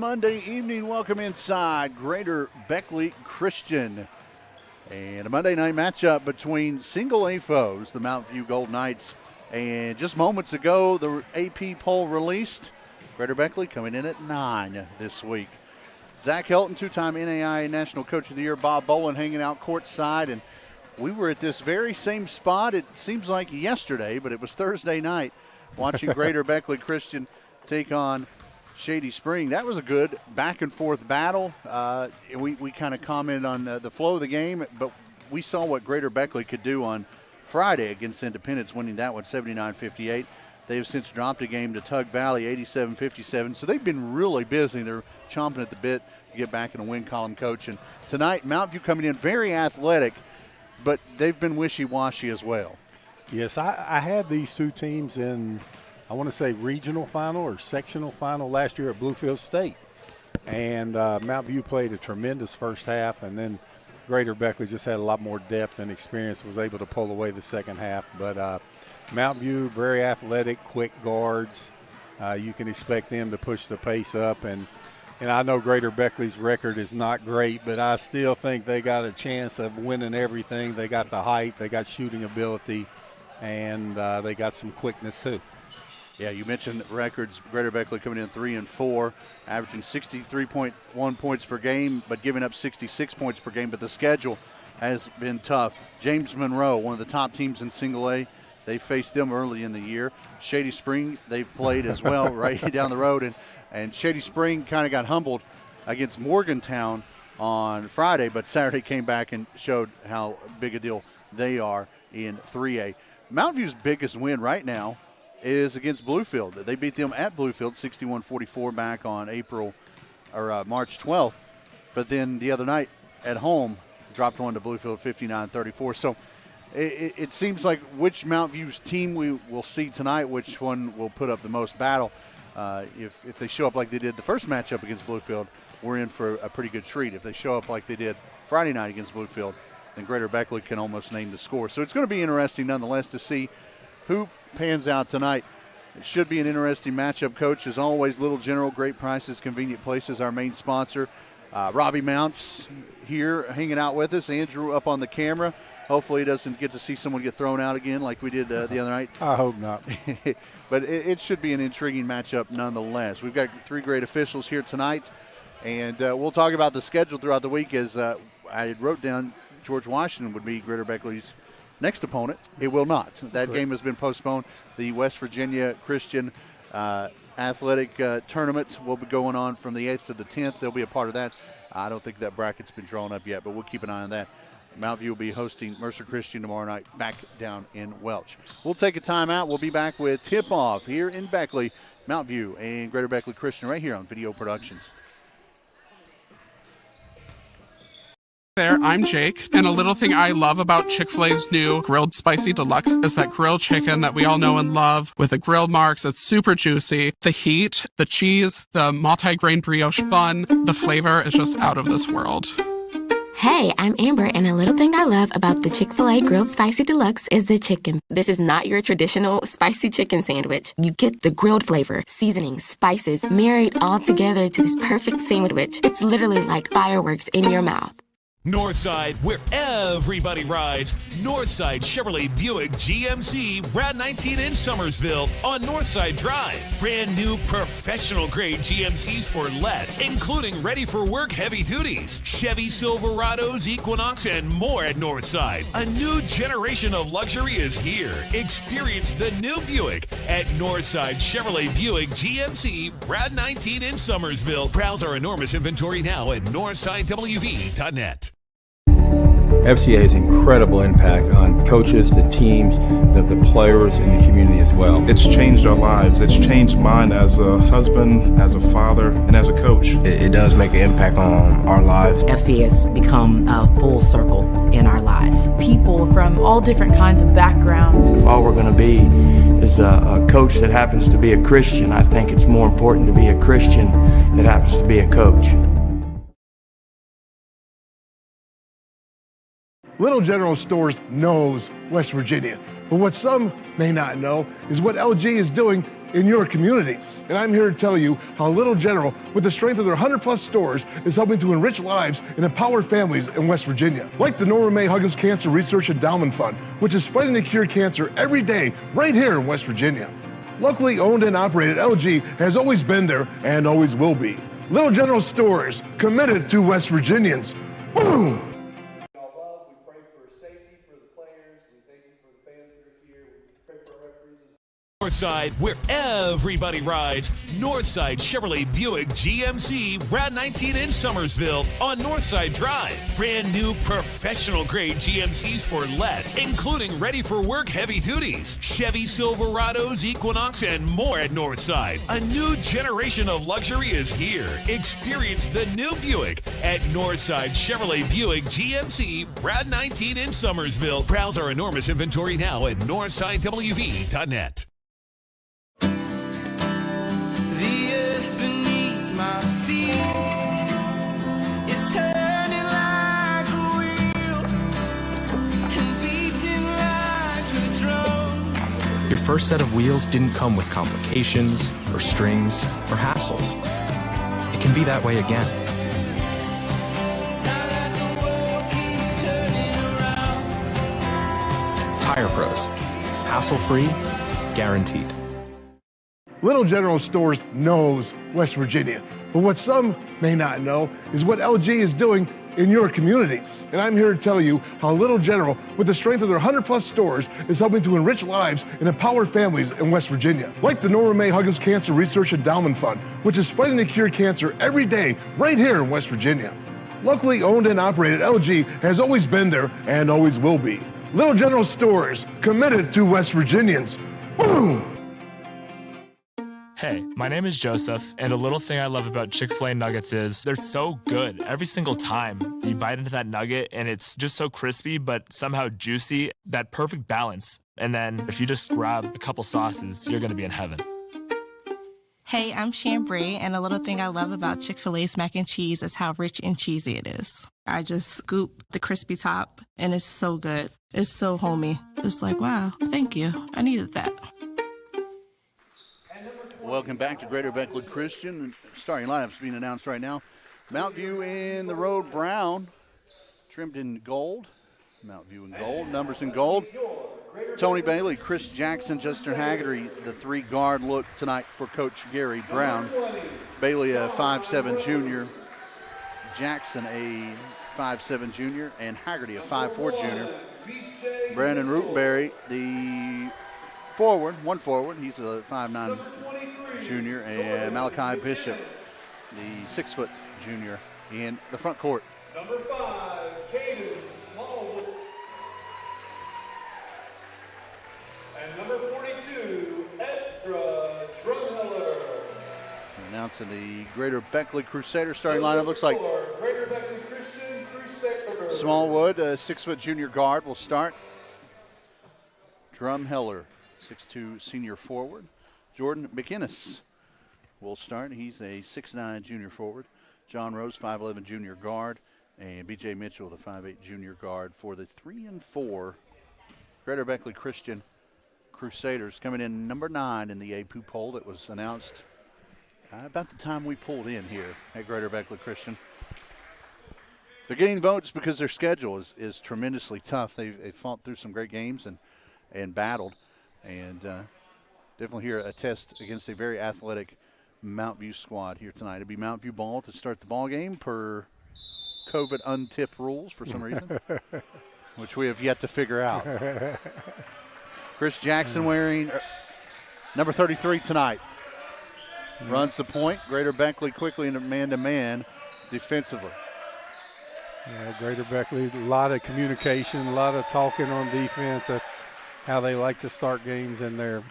Monday evening. Welcome inside Greater Beckley Christian. And a Monday night matchup between single A foes, the Mountain View Gold Knights. And just moments ago, the AP poll released. Greater Beckley coming in at 9 this week. Zach Helton, two-time NAIA National Coach of the Year, Bob Bolin hanging out courtside. And we were at this very same spot. It seems like yesterday, but it was Thursday night, watching Greater Beckley Christian take on Shady Spring. That was a good back-and-forth battle. We kind of commented on the flow of the game, but we saw what Greater Beckley could do on Friday against Independence, winning that one 79-58. They have since dropped a game to Tug Valley, 87-57. So they've been really busy. They're chomping at the bit to get back in the win column, Coach. And tonight, Mountain View coming in very athletic, but they've been wishy-washy as well. Yes, I had these two teams in, I want to say, regional final or sectional final last year at Bluefield State. And Mountain View played a tremendous first half, and then Greater Beckley just had a lot more depth and experience, was able to pull away the second half. But Mountain View, very athletic, quick guards. You can expect them to push the pace up. And I know Greater Beckley's record is not great, but I still think they got a chance of winning everything. They got the height, they got shooting ability, and they got some quickness too. Yeah, you mentioned records. Greater Beckley coming in 3-4, averaging 63.1 points per game, but giving up 66 points per game. But the schedule has been tough. James Monroe, one of the top teams in Single A, they faced them early in the year. Shady Spring, they've played as well right down the road. And Shady Spring kind of got humbled against Morgantown on Friday, but Saturday came back and showed how big a deal they are in 3A. Mountain View's biggest win right now is against Bluefield. They beat them at Bluefield 61-44 back on March 12th. But then the other night at home dropped one to Bluefield 59-34. So it seems like which Mountain View's team we will see tonight, which one will put up the most battle. If they show up like they did the first matchup against Bluefield, we're in for a pretty good treat. If they show up like they did Friday night against Bluefield, then Greater Beckley can almost name the score. So it's going to be interesting nonetheless to see who pans out tonight. It should be an interesting matchup, Coach. As always, Little General, great prices, convenient places, our main sponsor. Robbie Mounts here hanging out with us. Andrew up on the camera. Hopefully he doesn't get to see someone get thrown out again like we did the other night. I hope not. But it should be an intriguing matchup nonetheless. We've got three great officials here tonight, and we'll talk about the schedule throughout the week. As I wrote down, George Washington would be Greater Beckley's next opponent. It will not. That game has been postponed. The West Virginia Christian Athletic Tournament will be going on from the 8th to the 10th. They'll be a part of that. I don't think that bracket's been drawn up yet, but we'll keep an eye on that. Mountain View will be hosting Mercer Christian tomorrow night back down in Welch. We'll take a timeout. We'll be back with tip-off here in Beckley, Mountain View, and Greater Beckley Christian right here on Video Productions. There, I'm Jake, and a little thing I love about Chick-fil-A's new Grilled Spicy Deluxe is that grilled chicken that we all know and love with the grill marks. It's super juicy. The heat, the cheese, the multi-grain brioche bun, the flavor is just out of this world. Hey, I'm Amber, and a little thing I love about the Chick-fil-A Grilled Spicy Deluxe is the chicken. This is not your traditional spicy chicken sandwich. You get the grilled flavor, seasoning, spices, married all together to this perfect sandwich. It's literally like fireworks in your mouth. Northside, where everybody rides. Northside Chevrolet Buick GMC Route 19 in Summersville on Northside Drive. Brand new professional-grade GMCs for less, including ready-for-work heavy duties, Chevy Silverados, Equinox, and more at Northside. A new generation of luxury is here. Experience the new Buick at Northside Chevrolet Buick GMC Route 19 in Summersville. Browse our enormous inventory now at northsidewv.net. FCA has incredible impact on coaches, the teams, the players, and the community as well. It's changed our lives. It's changed mine as a husband, as a father, and as a coach. It does make an impact on our lives. FCA has become a full circle in our lives. People from all different kinds of backgrounds. If all we're going to be is a coach that happens to be a Christian, I think it's more important to be a Christian that happens to be a coach. Little General Stores knows West Virginia, but what some may not know is what LG is doing in your communities. And I'm here to tell you how Little General, with the strength of their 100-plus stores, is helping to enrich lives and empower families in West Virginia. Like the Norma May Huggins Cancer Research Endowment Fund, which is fighting to cure cancer every day right here in West Virginia. Locally owned and operated, LG has always been there and always will be. Little General stores, committed to West Virginians. Boom! Northside, where everybody rides. Northside Chevrolet Buick GMC Route 19 in Summersville on Northside Drive. Brand new professional grade GMCs for less, including ready for work heavy duties, Chevy Silverados, Equinox, and more at Northside. A new generation of luxury is here. Experience the new Buick at Northside Chevrolet Buick GMC Route 19 in Summersville. Browse our enormous inventory now at northsidewv.net. The earth beneath my feet is turning like a wheel and beating like a drum. Your first set of wheels didn't come with complications or strings or hassles. It can be that way again. Now that the world keeps turning around. Tire Pros. Hassle-free, guaranteed. Little General Stores knows West Virginia, but what some may not know is what LG is doing in your communities. And I'm here to tell you how Little General, with the strength of their 100-plus stores, is helping to enrich lives and empower families in West Virginia. Like the Norma May Huggins Cancer Research Endowment Fund, which is fighting to cure cancer every day right here in West Virginia. Locally owned and operated, LG has always been there and always will be. Little General Stores, committed to West Virginians. Boom! Hey, my name is Joseph, and a little thing I love about Chick-fil-A nuggets is they're so good. Every single time you bite into that nugget, and it's just so crispy, but somehow juicy, that perfect balance. And then if you just grab a couple sauces, you're going to be in heaven. Hey, I'm Chambray, and a little thing I love about Chick-fil-A's mac and cheese is how rich and cheesy it is. I just scoop the crispy top, and it's so good. It's so homey. It's like, wow, thank you. I needed that. Welcome back to Greater Beckley Christian. Starting lineups being announced right now. Mount View in the road brown, trimmed in gold. Mount View in gold, numbers in gold. Tony Bailey, Chris Jackson, Justin Haggerty, the three-guard look tonight for Coach Gary Brown. Bailey, a 5'7 junior. Jackson, a 5'7 junior. And Haggerty, a 5'4 junior. Brandon Rutenberry, the forward, one forward. He's a 5'9 junior. And Malachi Bishop, the 6' junior in the front court. Number 5, Caden Smallwood. And number 42, Edra Drumheller. Announcing the Greater Beckley Crusaders starting lineup. Looks like Greater Beckley Christian Crusaders. Smallwood, a 6' junior guard, will start. Drumheller, 6'2 senior forward. Jordan McInnes will start. He's a 6'9 junior forward. John Rose, 5'11 junior guard. And B.J. Mitchell, the 5'8 junior guard for the 3 and 4 Greater Beckley Christian Crusaders, coming in number 9 in the AP poll that was announced about the time we pulled in here at Greater Beckley Christian. They're getting votes because their schedule is tremendously tough. They've fought through some great games and battled, and definitely here a test against a very athletic Mount View squad here tonight. It'll be Mount View ball to start the ball game per COVID untip rules for some reason, which we have yet to figure out. Chris Jackson wearing number 33 tonight. Runs the point. Greater Beckley quickly into man-to-man defensively. Yeah, Greater Beckley, a lot of communication, a lot of talking on defense. That's how they like to start games in their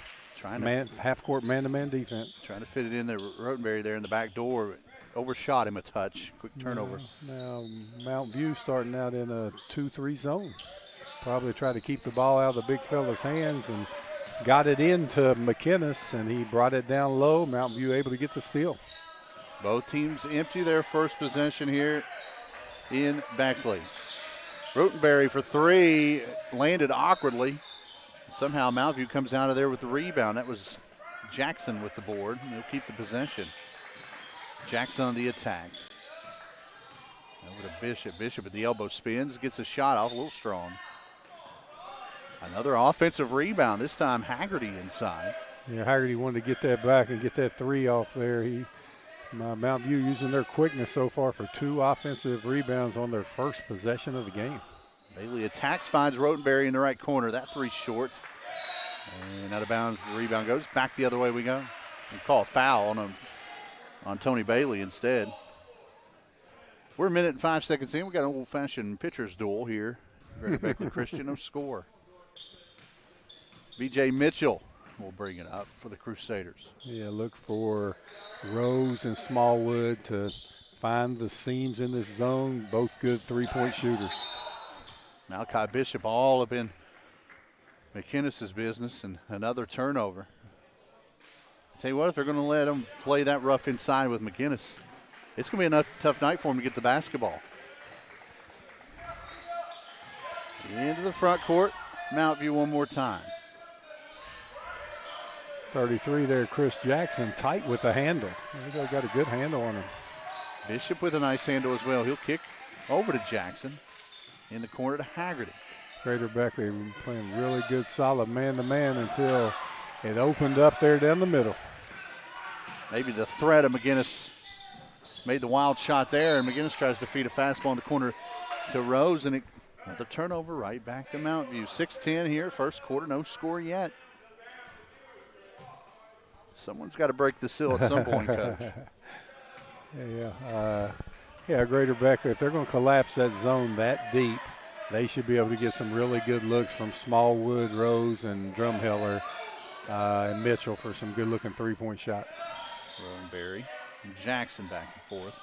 half-court man-to-man defense. Trying to fit it in there. Rotenberry there in the back door. Overshot him a touch. Quick turnover. Now Mount View starting out in a 2-3 zone. Probably try to keep the ball out of the big fella's hands, and got it into McInnes, and he brought it down low. Mount View able to get the steal. Both teams empty their first possession here in Beckley. Rotenberry for 3, landed awkwardly. Somehow Mount View comes out of there with the rebound. That was Jackson with the board. He'll keep the possession. Jackson on the attack. Over to Bishop. Bishop at the elbow spins, gets a shot off, a little strong. Another offensive rebound, this time Haggerty inside. Yeah, Haggerty wanted to get that back and get that three off there. Mount View using their quickness so far for 2 offensive rebounds on their first possession of the game. Bailey attacks, finds Rotenberry in the right corner. That three short. And out of bounds, the rebound goes. Back the other way we go. We call a foul on him, on Tony Bailey instead. We're a minute and 5 seconds in. We got an old-fashioned pitcher's duel here. Greater Beckley Christian, no score. B.J. Mitchell will bring it up for the Crusaders. Yeah, look for Rose and Smallwood to find the seams in this zone. Both good three-point shooters. Malachi Bishop all up in McInnes's business, and another turnover. Tell you what, if they're going to let him play that rough inside with McInnes, it's going to be a tough night for him to get the basketball. Into the front court, Mount View one more time. 33 there, Chris Jackson, tight with the handle. He got a good handle on him. Bishop with a nice handle as well. He'll kick over to Jackson. In the corner to Haggerty. Greater Beckley playing really good, solid man-to-man until it opened up there down the middle. Maybe the threat of McInnes made the wild shot there, and McInnes tries to feed a fastball in the corner to Rose, and the turnover right back to Mount View. 6:10 here, first quarter, no score yet. Someone's got to break the seal at some point, Coach. Yeah, Greater Beckley, if they're going to collapse that zone that deep, they should be able to get some really good looks from Smallwood, Rose, and Drumheller and Mitchell for some good-looking three-point shots. Rotenberry and Jackson back and forth.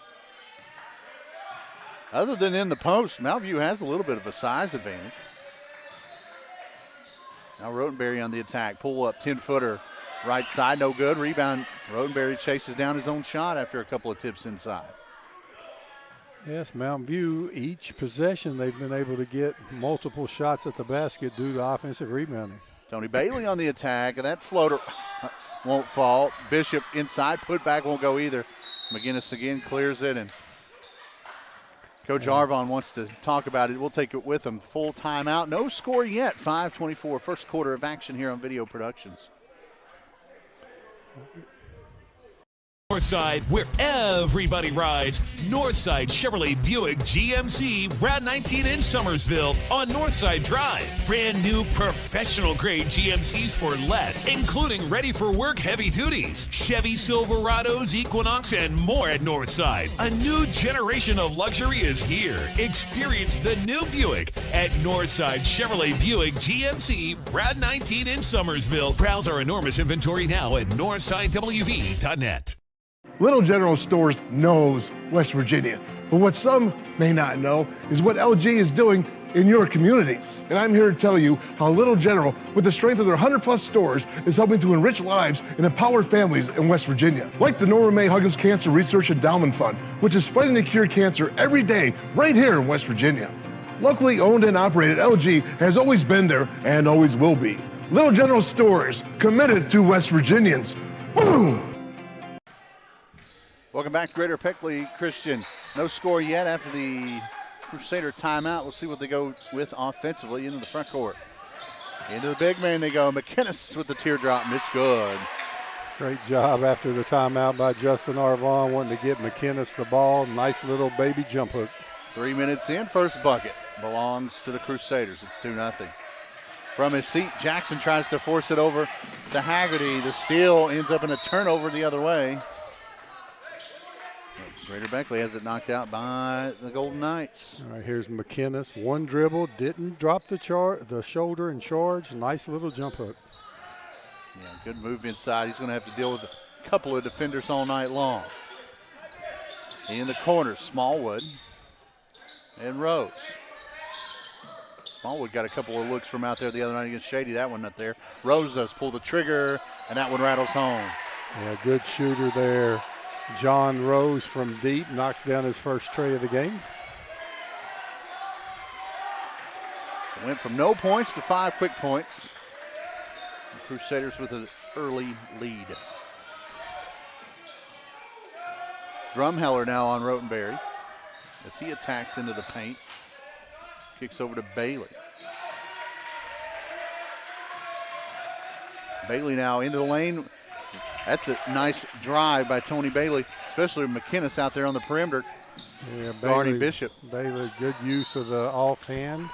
Other than in the post, Mount View has a little bit of a size advantage. Now Rotenberry on the attack. Pull up, 10-footer, right side, no good. Rebound, Rotenberry chases down his own shot after a couple of tips inside. Yes, Mountain View, each possession they've been able to get multiple shots at the basket due to offensive rebounding. Tony Bailey on the attack, and that floater won't fall. Bishop inside, put back won't go either. McInnes again clears it, and Coach Arvon wants to talk about it. We'll take it with him. Full timeout, no score yet. 5:24, first quarter of action here on Video Productions. Northside, where everybody rides. Northside Chevrolet Buick GMC, Route 19 in Summersville on Northside Drive. Brand new professional grade GMCs for less, including ready for work heavy duties, Chevy Silverados, Equinox, and more at Northside. A new generation of luxury is here. Experience the new Buick at Northside Chevrolet Buick GMC, Route 19 in Summersville. Browse our enormous inventory now at northsidewv.net. Little General Stores knows West Virginia, but what some may not know is what LG is doing in your communities. And I'm here to tell you how Little General, with the strength of their 100+ stores, is helping to enrich lives and empower families in West Virginia. Like the Norma May Huggins Cancer Research Endowment Fund, which is fighting to cure cancer every day right here in West Virginia. Locally owned and operated, LG has always been there and always will be. Little General Stores, committed to West Virginians. Boom! Welcome back to Greater Beckley Christian. No score yet after the Crusader timeout. We'll see what they go with offensively into the front court. Into the big man they go. McInnes with the teardrop, and it's good. Great job after the timeout by Justin Arvon, wanting to get McInnes the ball. Nice little baby jump hook. 3 minutes in, first bucket belongs to the Crusaders. It's 2-0. From his seat, Jackson tries to force it over to Haggerty. The steal ends up in a turnover the other way. Greater Beckley has it knocked out by the Golden Knights. All right, here's McInnes. One dribble, didn't drop the shoulder and charge. Nice little jump hook. Yeah, good move inside. He's going to have to deal with a couple of defenders all night long. In the corner, Smallwood and Rose. Smallwood got a couple of looks from out there the other night against Shady. That one not there. Rose does pull the trigger, and that one rattles home. Yeah, good shooter there. John Rose from deep knocks down his first tray of the game. Went from no points to 5 quick points. The Crusaders with a early lead. Drumheller now on Rotenberry as he attacks into the paint. Kicks over to Bailey. Bailey now into the lane. That's a nice drive by Tony Bailey, especially with McKinnis out there on the perimeter. Yeah, guarding Bishop. Bailey, good use of the offhand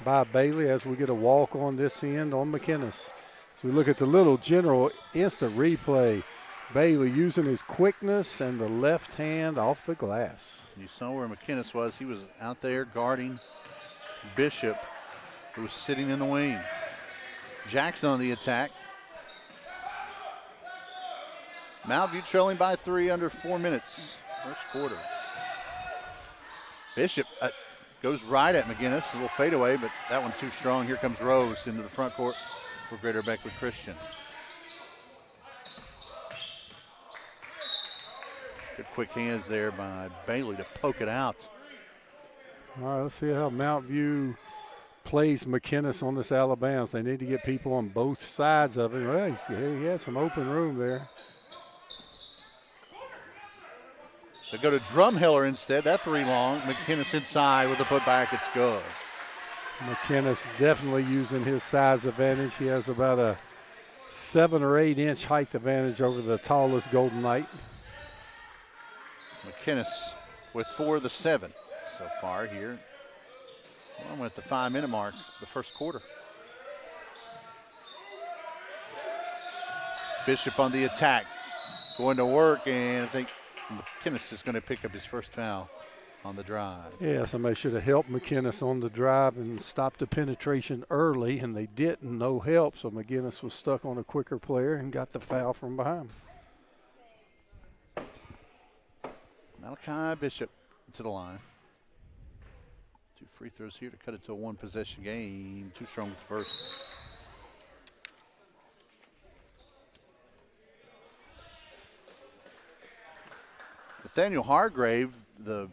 by Bailey as we get a walk on this end on McKinnis. So we look at the little general instant replay. Bailey using his quickness and the left hand off the glass. You saw where McKinnis was. He was out there guarding Bishop, who was sitting in the wing. Jackson on the attack. Mountain View trailing by 3 under 4 minutes. First quarter. Bishop goes right at McGinnis. A little fadeaway, but that one's too strong. Here comes Rose into the front court for Greater Beckley Christian. Good quick hands there by Bailey to poke it out. All right, let's see how Mountain View plays McKinnis on this Alabama. They need to get people on both sides of it. Well, he had some open room there. They go to Drumheller instead. That three long. McKinnis inside with the putback. It's good. McKinnis definitely using his size advantage. He has about a 7 or 8 inch height advantage over the tallest Golden Knight. McKinnis with 4 of the 7 so far here. Well, I'm at the 5-minute mark, the first quarter. Bishop on the attack, going to work, and I think McKinnis is going to pick up his first foul on the drive. Yeah, somebody should have helped McKinnis on the drive and stopped the penetration early, and they didn't. No help, so McGinnis was stuck on a quicker player and got the foul from behind. Malachi Bishop to the line. 2 free throws here to cut it to a 1-possession game. Too strong with the first. Nathaniel Hargrave, the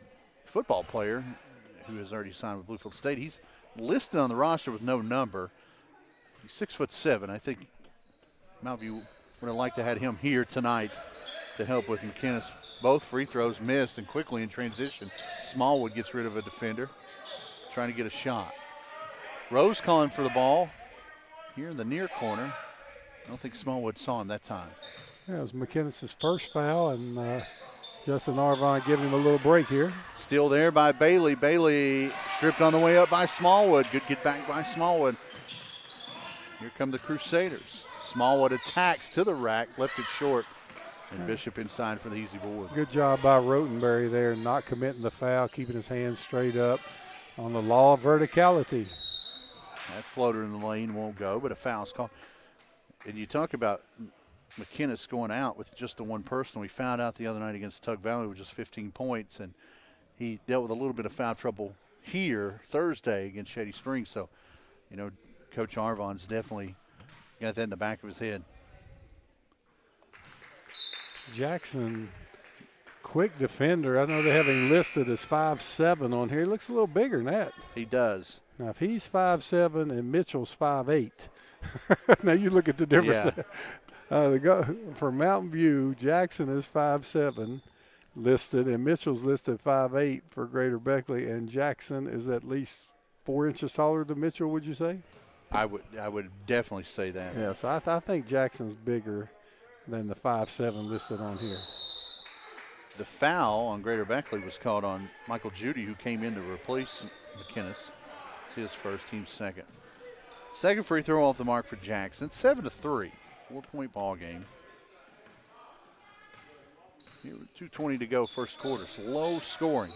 football player who has already signed with Bluefield State, he's listed on the roster with no number. He's 6'7". I think Mountain View would have liked to have him here tonight to help with McKinnis. Both free throws missed, and quickly in transition, Smallwood gets rid of a defender, trying to get a shot. Rose calling for the ball here in the near corner. I don't think Smallwood saw him that time. Yeah, it was McKinnis' first foul, and Justin Arvon giving him a little break here. Still there by Bailey. Bailey stripped on the way up by Smallwood. Good get back by Smallwood. Here come the Crusaders. Smallwood attacks to the rack, left it short, and Bishop inside for the easy board. Good job by Rotenberry there, not committing the foul, keeping his hands straight up on the law of verticality. That floater in the lane won't go, but a foul's called. And you talk about McKinnis going out with just the one person. We found out the other night against Tug Valley with just 15 points, and he dealt with a little bit of foul trouble here Thursday against Shady Springs. So, you know, Coach Arvon's definitely got that in the back of his head. Jackson, quick defender. I know they have him listed as 5'7" on here. He looks a little bigger than that. He does. Now, if he's 5'7" and Mitchell's 5'8", now you look at the difference there. For Mountain View, Jackson is 5'7", listed, and Mitchell's listed 5'8" for Greater Beckley, and Jackson is at least 4 inches taller than Mitchell, would you say? I would definitely say that. Yeah, so I think Jackson's bigger than the 5'7" listed on here. The foul on Greater Beckley was called on Michael Judy, who came in to replace McKinnis. It's his first, team's second. Second free throw off the mark for Jackson. 7-3, 4-point ball game. Here with 2:20 to go, first quarter. So low scoring.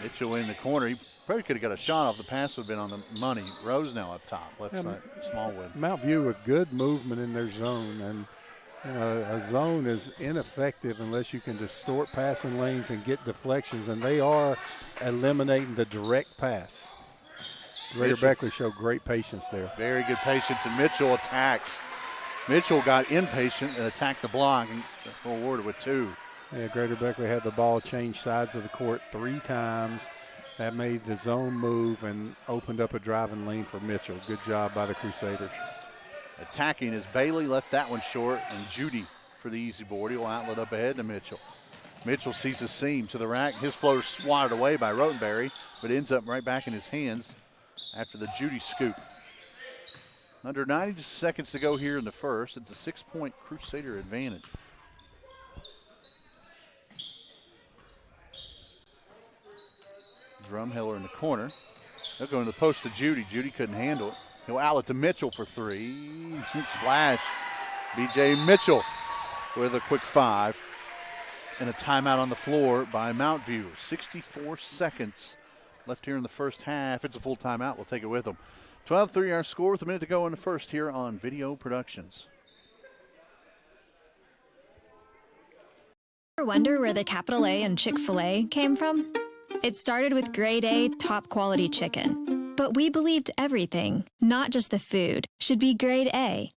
Mitchell in the corner. He probably could have got a shot off. The pass would have been on the money. Rose now up top, left side, Smallwood. Mountain View with good movement in their zone, and a zone is ineffective unless you can distort passing lanes and get deflections, and they are eliminating the direct pass. Greater Beckley showed great patience there. Very good patience, and Mitchell attacks. Mitchell got impatient and attacked the block and rewarded with 2. Yeah, Greater Beckley had the ball change sides of the court 3 times, That made the zone move and opened up a driving lane for Mitchell. Good job by the Crusaders. Attacking as Bailey left that one short, and Judy for the easy board. He'll outlet up ahead to Mitchell. Mitchell sees a seam to the rack. His floater swatted away by Rotenberry, but ends up right back in his hands after the Judy scoop. Under 90 seconds to go here in the first. It's a 6-point Crusader advantage. Drumheller in the corner. They'll go in the post to Judy. Judy couldn't handle it. He'll outlet to Mitchell for three. Splash. B.J. Mitchell with a quick 5. And a timeout on the floor by Mount View. 64 seconds left here in the first half. It's a full timeout. We'll take it with them. 12-3 our score with a minute to go in the first here on Video Productions. Ever wonder where the capital A in Chick-fil-A came from? It started with grade A, top quality chicken. But we believed everything, not just the food, should be grade A.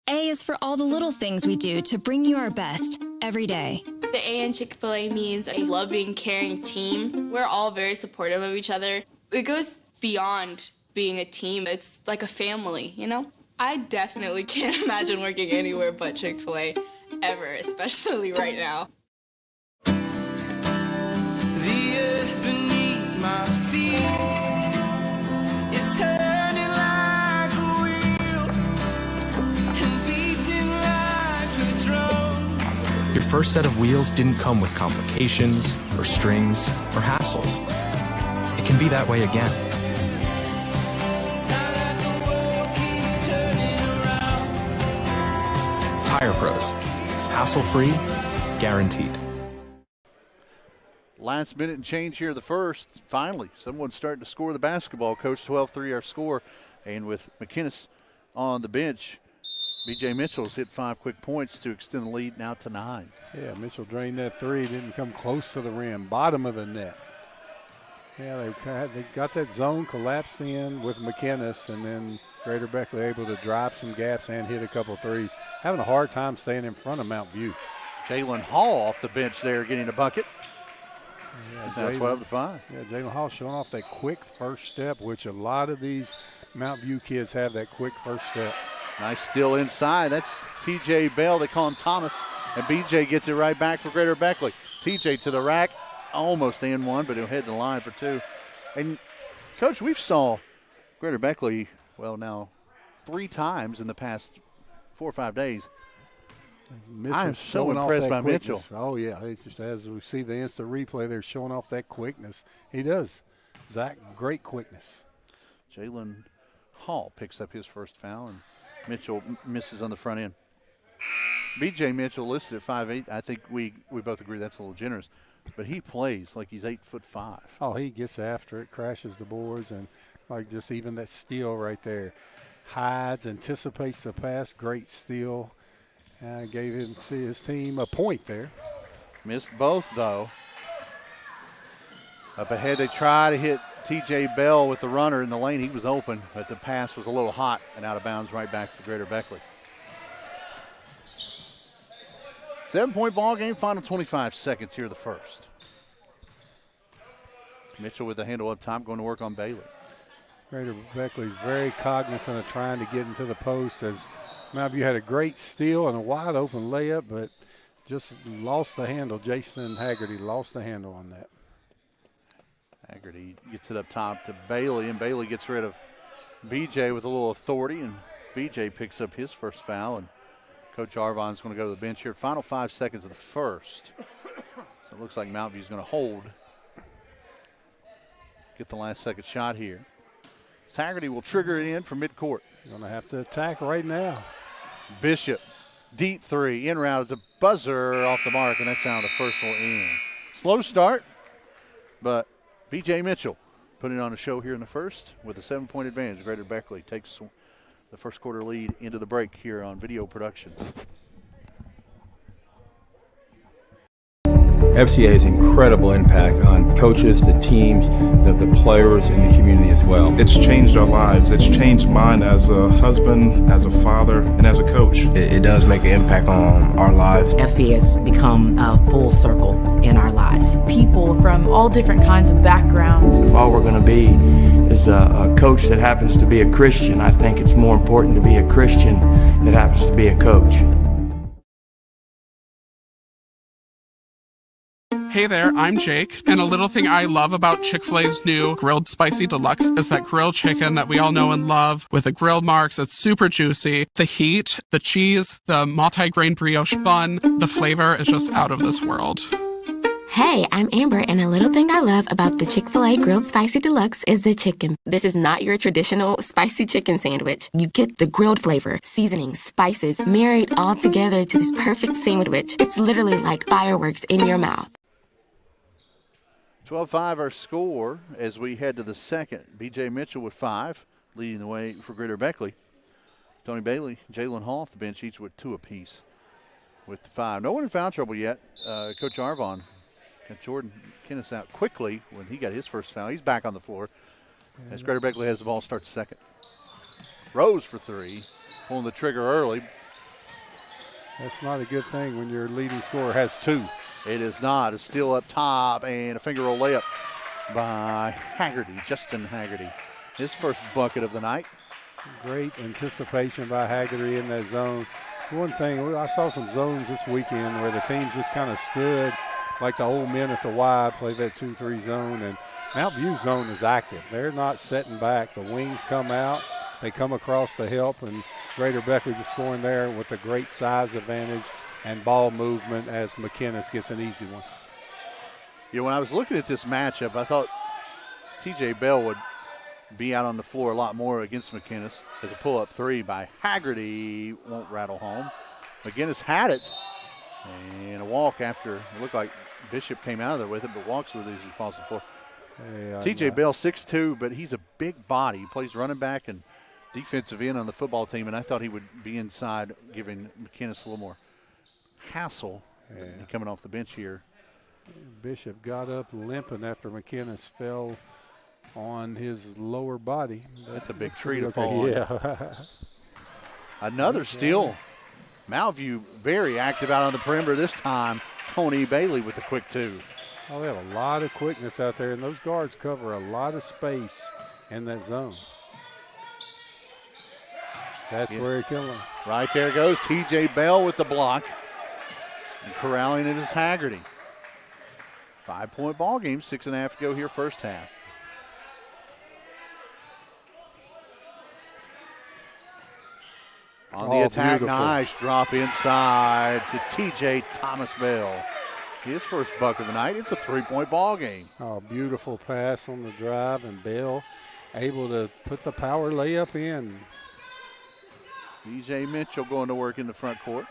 A is for all the little things we do to bring you our best every day. The A in Chick-fil-A means a loving, caring team. We're all very supportive of each other. It goes beyond being a team. It's like a family, you know? I definitely can't imagine working anywhere but Chick-fil-A ever, especially right now. The earth beneath my feet is turning like a wheel and beating like a drum. Your first set of wheels didn't come with complications or strings or hassles. It can be that way again. Now that the world keeps turning around. Tire Pros. Hassle-free, guaranteed. Last minute and change here the first. Finally, someone's starting to score the basketball. Coach, 12-3 our score. And with McInnes on the bench, B.J. Mitchell's hit 5 quick points to extend the lead now to 9. Yeah, Mitchell drained that three. Didn't come close to the rim. Bottom of the net. Yeah, they got that zone collapsed in with McInnes, and then Greater Beckley able to drive some gaps and hit a couple threes. Having a hard time staying in front of Mount View. Jalen Hall off the bench there getting a bucket. Yeah, now 12-5. Yeah, Jalen Hall showing off that quick first step, which a lot of these Mount View kids have that quick first step. Nice steal inside. That's T.J. Bell. They call him Thomas. And B.J. gets it right back for Greater Beckley. T.J. to the rack. Almost in one, but he'll head to the line for 2. And, Coach, we've saw Greater Beckley, well, now 3 times in the past 4 or 5 days. I'm so impressed by Mitchell. Oh, yeah. It's just as we see the instant replay, they're showing off that quickness. He does. Zach, great quickness. Jalen Hall picks up his first foul, and Mitchell misses on the front end. B.J. Mitchell listed at 5'8". I think we both agree that's a little generous, but he plays like he's 8'5". Oh, he gets after it, crashes the boards, and like just even that steal right there. Hides, anticipates the pass, great steal. Gave his team a point there. Missed both, though. Up ahead, they try to hit T.J. Bell with the runner in the lane. He was open, but the pass was a little hot and out of bounds right back to Greater Beckley. 7-point ball game, final 25 seconds here the first. Mitchell with the handle up top, going to work on Bailey. Greater Beckley's very cognizant of trying to get into the post, as Mount View had a great steal and a wide open layup, but just lost the handle. Jason Haggerty lost the handle on that. Haggerty gets it up top to Bailey, and Bailey gets rid of B.J. with a little authority, and B.J. picks up his first foul, and Coach Arvon's going to go to the bench here. Final 5 seconds of the first. So it looks like Mount View's going to hold. Get the last second shot here. Haggerty will trigger it in from midcourt. You're going to have to attack right now. Bishop, deep 3, in round at the buzzer, off the mark, and that's how the first will end. Slow start, but B.J. Mitchell putting on a show here in the first with a 7-point advantage. Greater Beckley takes the first quarter lead into the break here on Video Productions. FCA has incredible impact on coaches, the teams, the players, and the community as well. It's changed our lives. It's changed mine as a husband, as a father, and as a coach. It does make an impact on our lives. FCA has become a full circle in our lives. People from all different kinds of backgrounds. If all we're going to be is a coach that happens to be a Christian, I think it's more important to be a Christian that happens to be a coach. Hey there, I'm Jake, and a little thing I love about Chick-fil-A's new Grilled Spicy Deluxe is that grilled chicken that we all know and love with the grilled marks. It's super juicy. The heat, the cheese, the multi-grain brioche bun, the flavor is just out of this world. Hey, I'm Amber, and a little thing I love about the Chick-fil-A Grilled Spicy Deluxe is the chicken. This is not your traditional spicy chicken sandwich. You get the grilled flavor, seasoning, spices, married all together to this perfect sandwich. It's literally like fireworks in your mouth. 12-5 our score as we head to the second. B.J. Mitchell with 5, leading the way for Greater Beckley. Tony Bailey, Jalen Hall off the bench, each with 2 apiece with the 5. No one in foul trouble yet. Coach Arvon got Jordan Kinnis out quickly when he got his first foul. He's back on the floor as Greater Beckley has the ball, starts second. Rose for 3, pulling the trigger early. That's not a good thing when your leading scorer has 2. It is not. It's still up top, and a finger roll layup by Haggerty, Justin Haggerty. His first bucket of the night. Great anticipation by Haggerty in that zone. One thing, I saw some zones this weekend where the teams just kind of stood like the old men at the Y, play that 2-3 zone, and Mount View's zone is active. They're not setting back. The wings come out. They come across to help, and Greater Beckley's scoring there with a great size advantage and ball movement as McKinnis gets an easy one. You know, when I was looking at this matchup, I thought T.J. Bell would be out on the floor a lot more against McKinnis as a pull-up 3 by Haggerty. Won't rattle home. McKinnis had it, and a walk after it looked like Bishop came out of there with it, but walks with it as he falls to the floor. T.J. Bell, 6'2", but he's a big body. He plays running back and defensive end on the football team, and I thought he would be inside, giving McKinnis a little more hassle coming off the bench here. Bishop got up limping after McKinnis fell on his lower body. That's a big tree to fall on. Yeah. Another steal. Mount View very active out on the perimeter this time. Tony Bailey with the quick 2. Oh, they have a lot of quickness out there, and those guards cover a lot of space in that zone. That's where you're killing. Right there goes T.J. Bell with the block. And corralling it is Haggerty. 5-point ball game, 6.5 to go here first half. On the attack, beautiful. Nice drop inside to T.J. Thomas Bell. His first bucket of the night. It's a 3-point ball game. Oh, beautiful pass on the drive, and Bell able to put the power layup in. B.J. Mitchell going to work in the front court.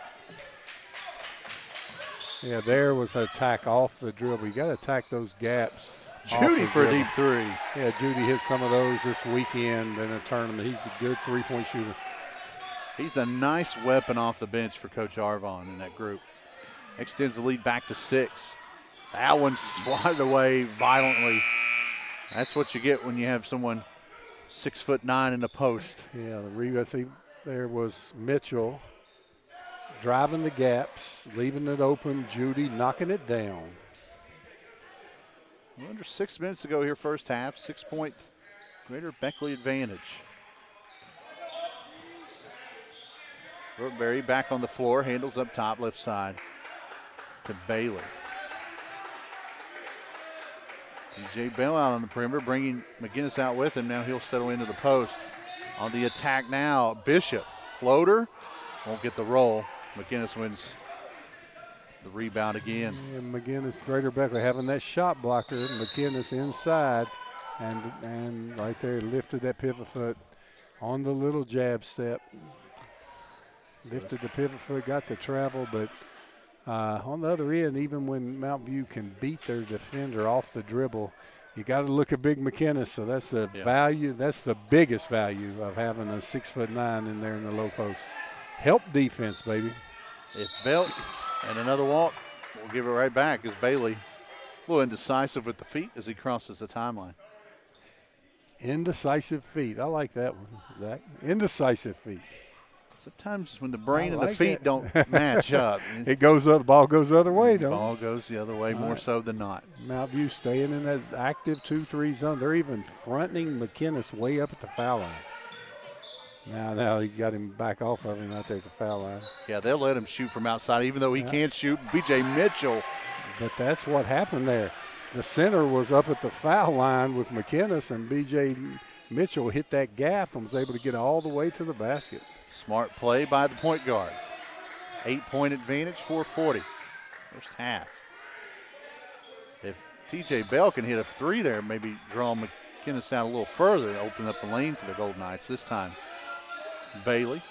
Yeah, there was an attack off the dribble. You got to attack those gaps. Judy for a deep 3. Yeah, Judy hit some of those this weekend in a tournament. He's a good 3-point shooter. He's a nice weapon off the bench for Coach Arvon in that group. Extends the lead back to 6. That one swatted away violently. That's what you get when you have someone 6'9" in the post. Yeah, the rebound. See, there was Mitchell driving the gaps, leaving it open. Judy knocking it down. Under 6 minutes to go here first half. 6-point Greater Beckley advantage. Rookberry back on the floor, handles up top, left side to Bailey. DJ Bell out on the perimeter, bringing McGinnis out with him. Now he'll settle into the post. On the attack now, Bishop. Floater, won't get the roll. McGinnis wins the rebound again. And McGinnis, Greater Beckley having that shot blocker. McGinnis inside, and right there lifted that pivot foot on the little jab step. Lifted the pivot foot, got the travel, but on the other end, even when Mount View can beat their defender off the dribble, you got to look at Big McKinnis. So that's the value. That's the biggest value of having a 6'9" in there in the low post. Help defense, baby. If Belt and another walk will give it right back as Bailey, a little indecisive with the feet as he crosses the timeline. Indecisive feet. I like that one, Zach. Indecisive feet. Sometimes when the brain and the feet don't match up. It goes up, the ball goes the other way, The don't ball goes the other way more so than not. Mount View staying in that active 2-3 zone. They're even fronting McKinnis way up at the foul line. Now he got him back off of him out there at the foul line. Yeah, they'll let him shoot from outside, even though he can't shoot. B.J. Mitchell. But that's what happened there. The center was up at the foul line with McKinnis, and B.J. Mitchell hit that gap and was able to get all the way to the basket. Smart play by the point guard. 8-point advantage, 4:40. First half. If T.J. Bell can hit a three there, maybe draw McKinnis out a little further and open up the lane for the Golden Knights. This time, Bailey.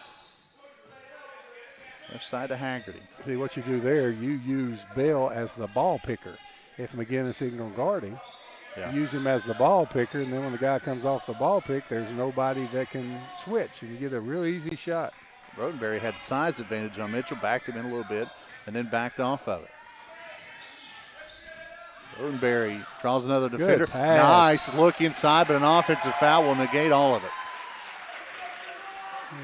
Left side to Haggerty. See what you do there, you use Bell as the ball picker. If McGinnis isn't going to guard him, use him as the ball picker, and then when the guy comes off the ball pick, there's nobody that can switch, and you get a real easy shot. Rodenberry had size advantage on Mitchell, backed him in a little bit, and then backed off of it. Rodenberry draws another defender. Nice look inside, but an offensive foul will negate all of it.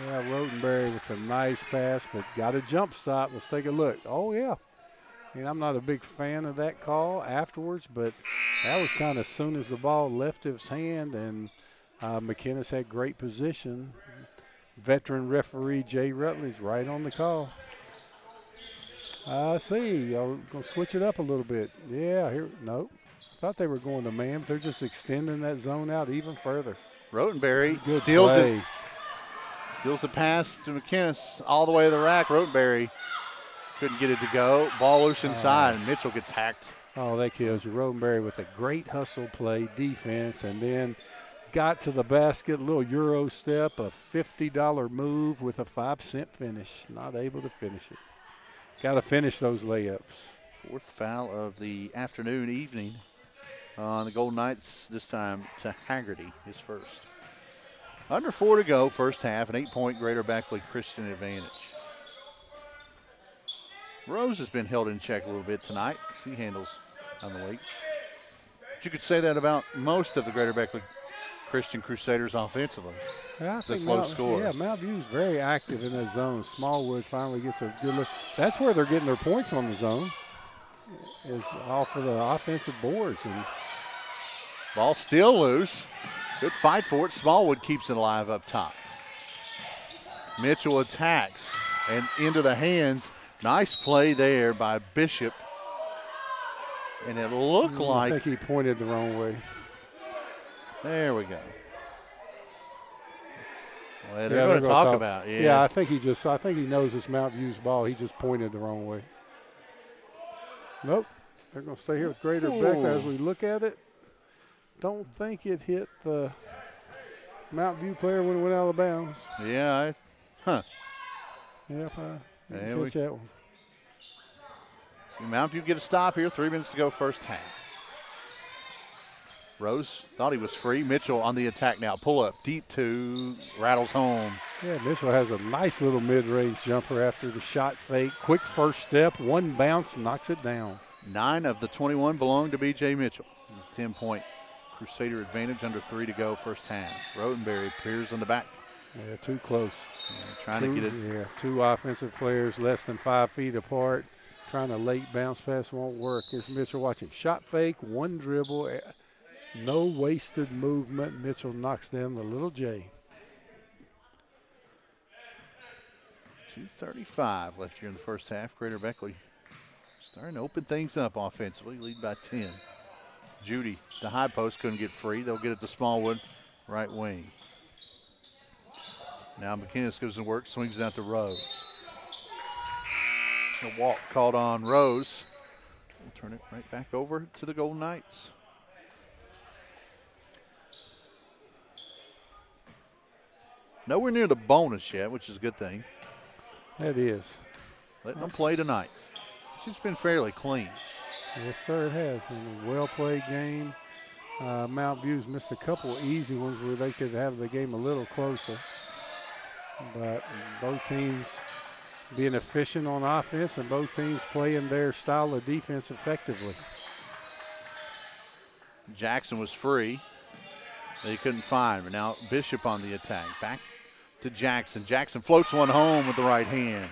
Yeah, Rodenberry with a nice pass, but got a jump stop. Let's take a look. Oh, yeah. I mean, I'm not a big fan of that call afterwards, but that was kind of as soon as the ball left his hand, and McKinnis had great position. Veteran referee Jay Rutledge right on the call. I see. Y'all going to switch it up a little bit. Yeah, here. Nope. Thought they were going to man, but they're just extending that zone out even further. Rodenberry steals it. Steals the pass to McKinnis all the way to the rack. Rodenberry couldn't get it to go. Ball loose inside, and Mitchell gets hacked. Oh, that kills you. Rodenberry with a great hustle play, defense, and then got to the basket, a little Euro step, a $50 move with a 5-cent finish. Not able to finish it. Got to finish those layups. Fourth foul of the afternoon, evening on the Golden Knights, this time to Haggerty, his first. Under 4 to go, first half, an 8-point Greater Beckley Christian advantage. Rose has been held in check a little bit tonight. He handles on the week. But you could say that about most of the Greater Beckley Christian Crusaders offensively. Yeah, I think low score. Yeah, Mount View's very active in that zone. Smallwood finally gets a good look. That's where they're getting their points on the zone, is off of the offensive boards. And ball still loose. Good fight for it. Smallwood keeps it alive up top. Mitchell attacks and into the hands. Nice play there by Bishop. And it looked like. I think he pointed the wrong way. There we go. Well, they're going to talk about it. Yeah, I think he knows it's Mount View's ball. He just pointed the wrong way. Nope. They're going to stay here with Greater Beckley as we look at it. Don't think it hit the Mount View player when it went out of bounds. Yeah, Yeah, didn't catch that one. See Mount View get a stop here. 3 minutes to go, first half. Rose thought he was free. Mitchell on the attack now. Pull up, deep two, rattles home. Yeah, Mitchell has a nice little mid-range jumper after the shot fake. Quick first step, one bounce, knocks it down. 9 of the 21 belong to B.J. Mitchell. 10-point Crusader advantage, under 3 to go, first half. Rodenberry appears on the back. Yeah, too close. Trying to get it. Yeah, two offensive players less than 5 feet apart. Trying a late bounce pass won't work. Here's Mitchell watching. Shot fake, one dribble, no wasted movement. Mitchell knocks down the little J. 2:35 left here in the first half. Greater Beckley starting to open things up offensively, lead by 10. Judy, the high post, couldn't get free. They'll get it to Smallwood, right wing. Now McKinnis goes to work, swings out to Rose. A walk called on Rose. We'll turn it right back over to the Golden Knights. Nowhere near the bonus yet, which is a good thing. That is. Letting them play tonight. She's been fairly clean. Yes, sir, it has been a well-played game. Mount View's missed a couple of easy ones where they could have the game a little closer. But both teams being efficient on offense, and both teams playing their style of defense effectively. Jackson was free. They couldn't find, but now Bishop on the attack. Back to Jackson. Jackson floats one home with the right hand.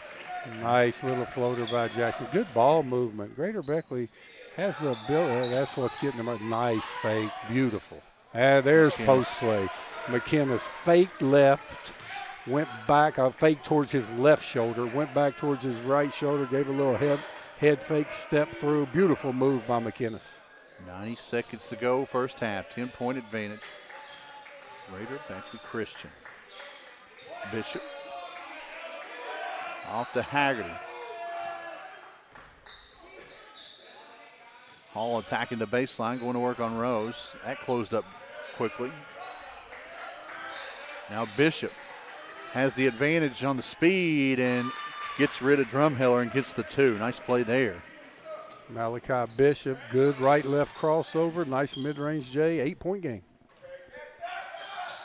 Nice little floater by Jackson. Good ball movement. Greater Beckley has the ability. That's what's getting them a nice fake. Beautiful. There's post play. McKinnis faked left, went back, fake towards his left shoulder, went back towards his right shoulder, gave a little head fake, step through. Beautiful move by McKinnis. 90 seconds to go, first half. 10-point advantage. Greater Beckley Christian. Bishop. Off to Haggerty. Hall attacking the baseline, going to work on Rose. That closed up quickly. Now Bishop has the advantage on the speed and gets rid of Drumheller and gets the two. Nice play there. Malachi Bishop, good right-left crossover. Nice mid-range J, 8-point game.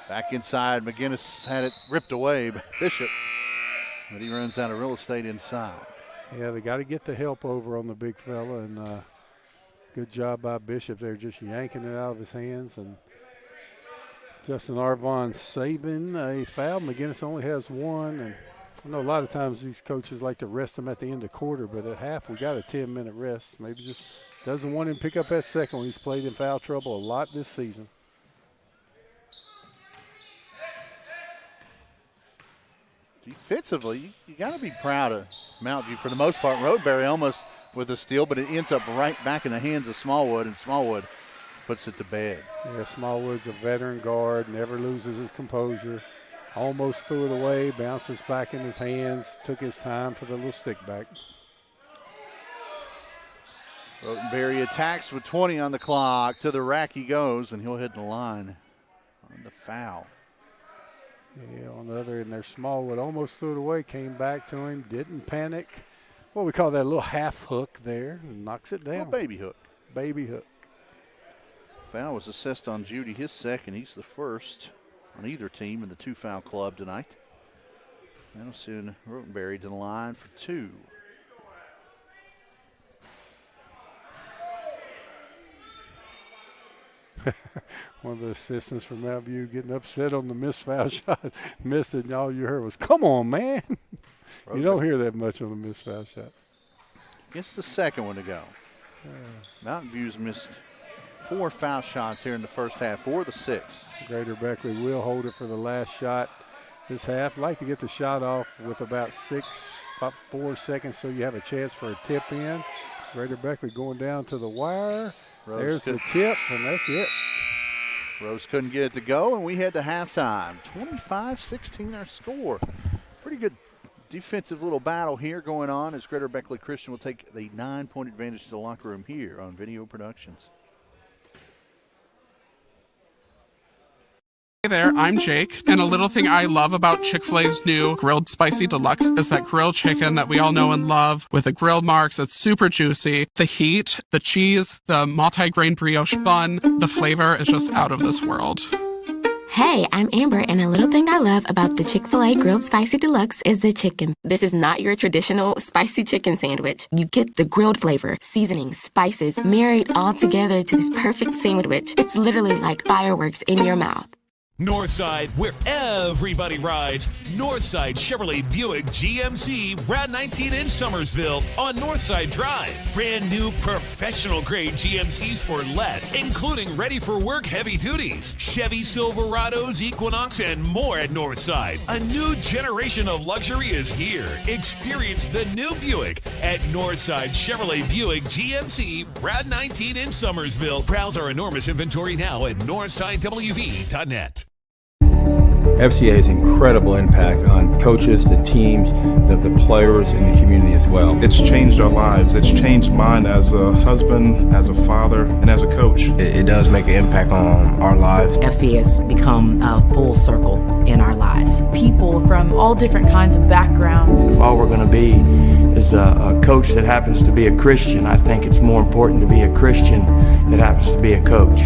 Back inside, McGinnis had it ripped away by Bishop, but he runs out of real estate inside. Yeah, they got to get the help over on the big fella, and good job by Bishop there, just yanking it out of his hands. And Justin Arvon saving a foul. McGinnis only has one, and I know a lot of times these coaches like to rest him at the end of quarter, but at half we got a 10-minute rest. Maybe just doesn't want him to pick up that second one. He's played in foul trouble a lot this season. Defensively, you got to be proud of Mount View for the most part. Roadbury almost with a steal, but it ends up right back in the hands of Smallwood, and Smallwood puts it to bed. Yeah, Smallwood's a veteran guard, never loses his composure. Almost threw it away, bounces back in his hands, took his time for the little stick back. Rotenberry attacks with 20 on the clock. To the rack he goes, and he'll hit the line on the foul. Yeah, on the other end there, Smallwood almost threw it away, came back to him, didn't panic. What we call that little half hook there, and knocks it down. A baby hook. Baby hook. Foul was assessed on Judy, his second. He's the first on either team in the two-foul club tonight. That'll send Rotenberry to the line for two. One of the assistants from Mount View getting upset on the missed foul shot. Missed it, and all you heard was, come on, man. You don't hear that much on a missed foul shot. Gets the second one to go. Mountain View's missed 4 foul shots here in the first half, 4 of the 6. Greater Beckley will hold it for the last shot this half. Like to get the shot off with about 4 seconds so you have a chance for a tip in. Greater Beckley going down to the wire. There's the tip, and that's it. Rose couldn't get it to go, and we head to halftime. 25-16 our score. Pretty good defensive little battle here going on as Greater Beckley Christian will take the 9-point advantage to the locker room here on Video Productions. Hey there, I'm Jake, and a little thing I love about Chick-fil-A's new Grilled Spicy Deluxe is that grilled chicken that we all know and love with the grilled marks. It's super juicy. The heat, the cheese, the multi-grain brioche bun, the flavor is just out of this world. Hey, I'm Amber, and a little thing I love about the Chick-fil-A Grilled Spicy Deluxe is the chicken. This is not your traditional spicy chicken sandwich. You get the grilled flavor, seasoning, spices, married all together to this perfect sandwich. It's literally like fireworks in your mouth. Northside, where everybody rides. Northside Chevrolet Buick GMC Route 19 in Summersville on Northside Drive. Brand new professional grade GMCs for less, including ready for work heavy duties, Chevy Silverados, Equinox, and more at Northside. A new generation of luxury is here. Experience the new Buick at Northside Chevrolet Buick GMC Route 19 in Summersville. Browse our enormous inventory now at northsidewv.net. FCA has incredible impact on coaches, the teams, the players, and the community as well. It's changed our lives. It's changed mine as a husband, as a father, and as a coach. It does make an impact on our lives. FCA has become a full circle in our lives. People from all different kinds of backgrounds. If all we're going to be is a coach that happens to be a Christian, I think it's more important to be a Christian that happens to be a coach.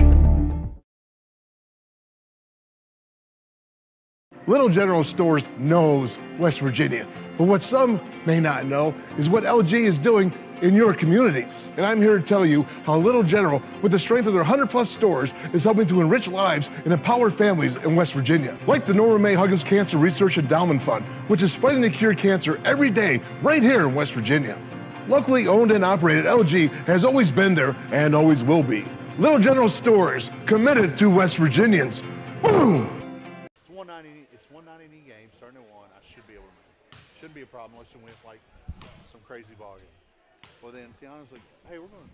Little General Stores knows West Virginia. But what some may not know is what LG is doing in your communities. And I'm here to tell you how Little General, with the strength of their 100-plus stores, is helping to enrich lives and empower families in West Virginia. Like the Norma May Huggins Cancer Research Endowment Fund, which is fighting to cure cancer every day right here in West Virginia. Locally owned and operated, LG has always been there and always will be. Little General stores, committed to West Virginians. Boom! It's 190 game, starting at 1. I should be able to. Shouldn't be a problem unless you win like some crazy ball game. Well, then Tiana's like, hey, we're going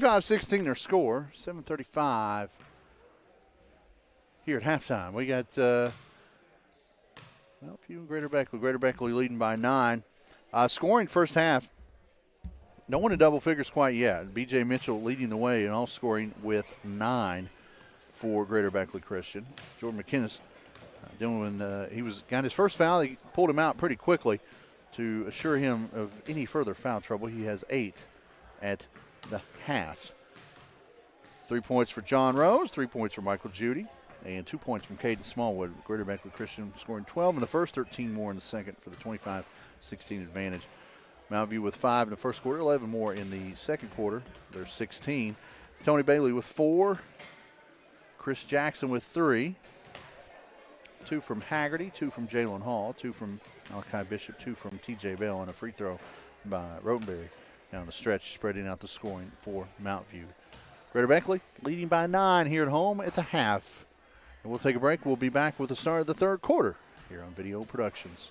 25-16 their score, 7:35 here at halftime. We got Greater Beckley. Greater Beckley leading by 9. Scoring first half, no one in double figures quite yet. B.J. Mitchell leading the way in all scoring with 9 for Greater Beckley Christian. Jordan McKinnis got his first foul. He pulled him out pretty quickly to assure him of any further foul trouble. He has 8 at the half. 3 points for John Rose, 3 points for Michael Judy, and 2 points from Caden Smallwood. Greater Beckley Christian scoring 12 in the first, 13 more in the second for the 25-16 advantage. Mountain View with 5 in the first quarter, 11 more in the second quarter. There's 16. Tony Bailey with 4. Chris Jackson with 3. 2 from Haggerty, 2 from Jalen Hall, 2 from Malachi Bishop, 2 from TJ Bell, and a free throw by Rotenberry down the stretch, spreading out the scoring for Mountain View. Greater Beckley leading by 9 here at home at the half. And we'll take a break. We'll be back with the start of the third quarter here on Video Productions.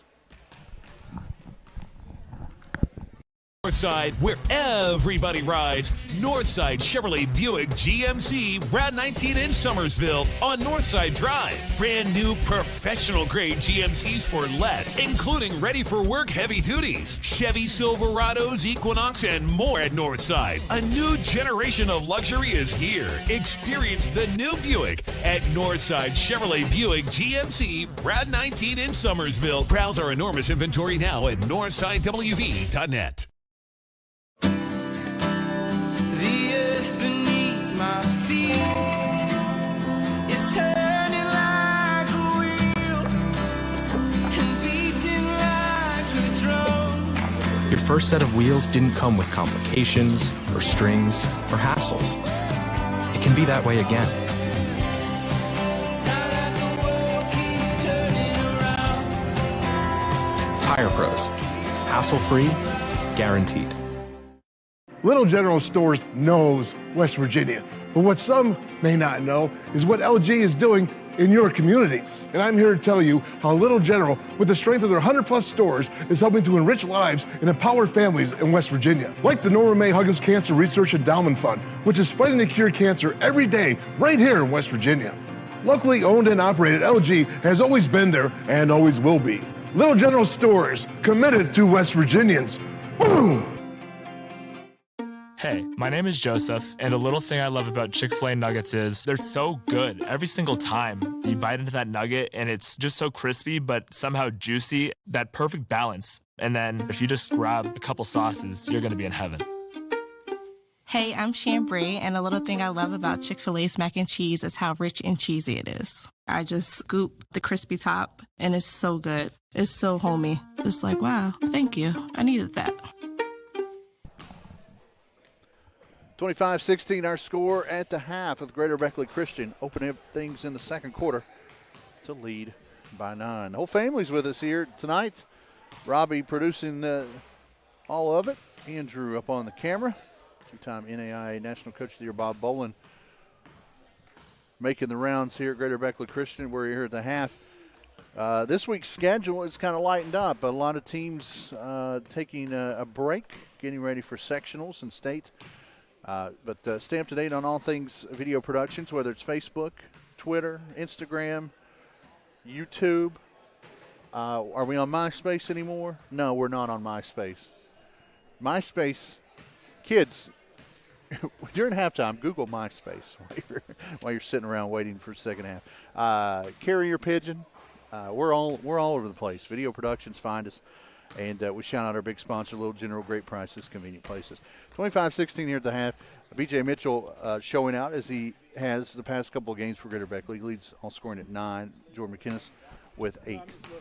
Northside, where everybody rides. Northside Chevrolet Buick GMC Route 19 in Summersville on Northside Drive. Brand new professional grade GMCs for less, including ready for work heavy duties, Chevy Silverados, Equinox, and more at Northside. A new generation of luxury is here. Experience the new Buick at Northside Chevrolet Buick GMC Route 19 in Summersville. Browse our enormous inventory now at northsidewv.net. The earth beneath my feet is turning like a wheel and beating like a drum. Your first set of wheels didn't come with complications or strings or hassles. It can be that way again. Now that the world keeps turning around. Tire Pros. Hassle-free, guaranteed. Little General Stores knows West Virginia. But what some may not know is what LG is doing in your communities. And I'm here to tell you how Little General, with the strength of their 100-plus stores, is helping to enrich lives and empower families in West Virginia. Like the Norma May Huggins Cancer Research Endowment Fund, which is fighting to cure cancer every day right here in West Virginia. Locally owned and operated, LG has always been there and always will be. Little General stores, committed to West Virginians. Boom! Hey, my name is Joseph, and a little thing I love about Chick-fil-A nuggets is they're so good every single time. You bite into that nugget, and it's just so crispy, but somehow juicy, that perfect balance. And then if you just grab a couple sauces, you're going to be in heaven. Hey, I'm Chambray, and a little thing I love about Chick-fil-A's mac and cheese is how rich and cheesy it is. I just scoop the crispy top, and it's so good. It's so homey. It's like, wow, thank you. I needed that. 25-16 our score at the half with Greater Beckley Christian opening up things in the second quarter to lead by 9. The whole family's with us here tonight. Robbie producing all of it. Andrew up on the camera. Two-time NAIA National Coach of the Year Bob Bolin making the rounds here at Greater Beckley Christian. We're here at the half. This week's schedule is kind of lightened up. A lot of teams taking a break, getting ready for sectionals and state. But stay up to date on all things video productions, whether it's Facebook, Twitter, Instagram, YouTube. Are we on MySpace anymore? No, we're not on MySpace. MySpace, kids, during halftime, Google MySpace while you're sitting around waiting for the second half. Carrier Pigeon, we're all over the place. Video productions, find us. And we shout out our big sponsor, Little General, great prices, convenient places. 25-16 here at the half. B.J. Mitchell showing out as he has the past couple of games for Greater Beckley. He leads all scoring at 9. Jordan McKinnis with 8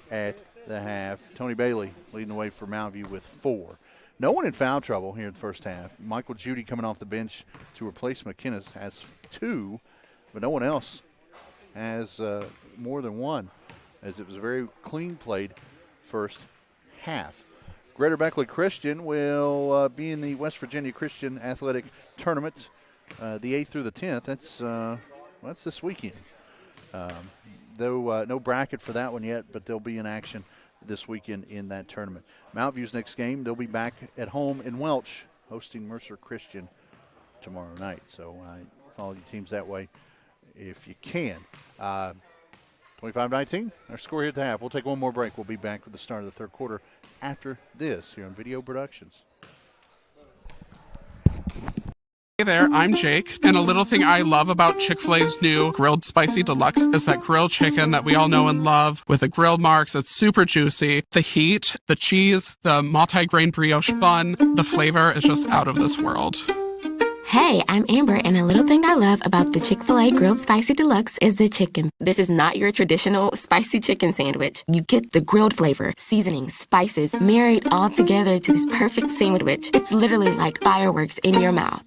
at the half. Tony Bailey leading the way for Mountain View with 4. No one in foul trouble here in the first half. Michael Judy coming off the bench to replace McKinnis has 2, but no one else has more than 1, as it was a very clean played first half. Greater Beckley Christian will be in the West Virginia Christian Athletic Tournament the 8th through the 10th. That's this weekend. Though no bracket for that one yet, but they'll be in action this weekend in that tournament. Mountain View's next game, they'll be back at home in Welch, hosting Mercer Christian tomorrow night. So follow your teams that way if you can. 25-19, our score here at the half. We'll take one more break. We'll be back with the start of the third quarter after this here on Video Productions. Hey there, I'm Jake, and a little thing I love about Chick-fil-A's new Grilled Spicy Deluxe is that grilled chicken that we all know and love with the grilled marks. It's super juicy. The heat, the cheese, the multi-grain brioche bun, the flavor is just out of this world. Hey, I'm Amber, and a little thing I love about the Chick-fil-A Grilled Spicy Deluxe is the chicken. This is not your traditional spicy chicken sandwich. You get the grilled flavor, seasoning, spices, married all together to this perfect sandwich. It's literally like fireworks in your mouth.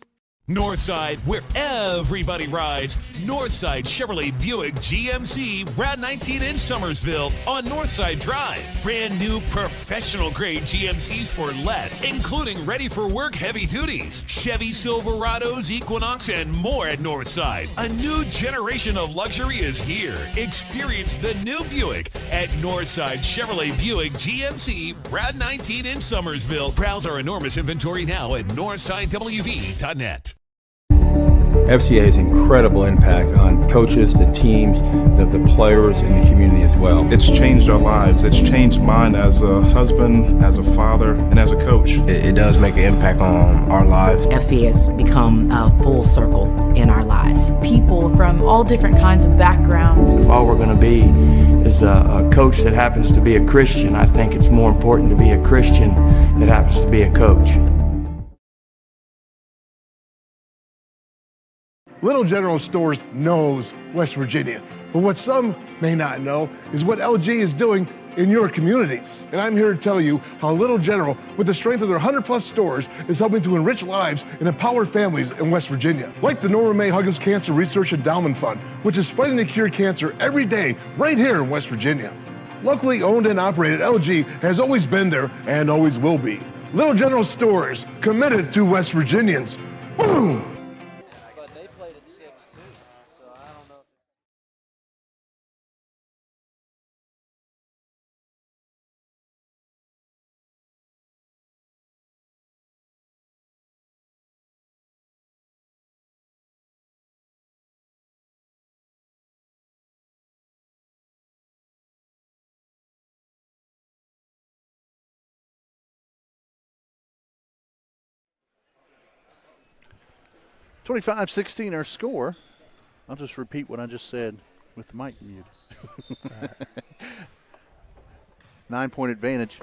Northside, where everybody rides. Northside Chevrolet Buick GMC Route 19 in Summersville on Northside Drive. Brand new professional grade GMCs for less, including ready for work heavy duties, Chevy Silverados, Equinox, and more at Northside. A new generation of luxury is here. Experience the new Buick at Northside Chevrolet Buick GMC Route 19 in Summersville. Browse our enormous inventory now at northsidewv.net. FCA has incredible impact on coaches, the teams, the players, and the community as well. It's changed our lives. It's changed mine as a husband, as a father, and as a coach. It does make an impact on our lives. FCA has become a full circle in our lives. People from all different kinds of backgrounds. If all we're going to be is a coach that happens to be a Christian, I think it's more important to be a Christian that happens to be a coach. Little General Stores knows West Virginia, but what some may not know is what LG is doing in your communities. And I'm here to tell you how Little General, with the strength of their 100+ stores, is helping to enrich lives and empower families in West Virginia. Like the Norma May Huggins Cancer Research Endowment Fund, which is fighting to cure cancer every day right here in West Virginia. Locally owned and operated, LG has always been there and always will be. Little General Stores, committed to West Virginians. Boom! 25-16 our score. I'll just repeat what I just said with the mic muted. 9-point advantage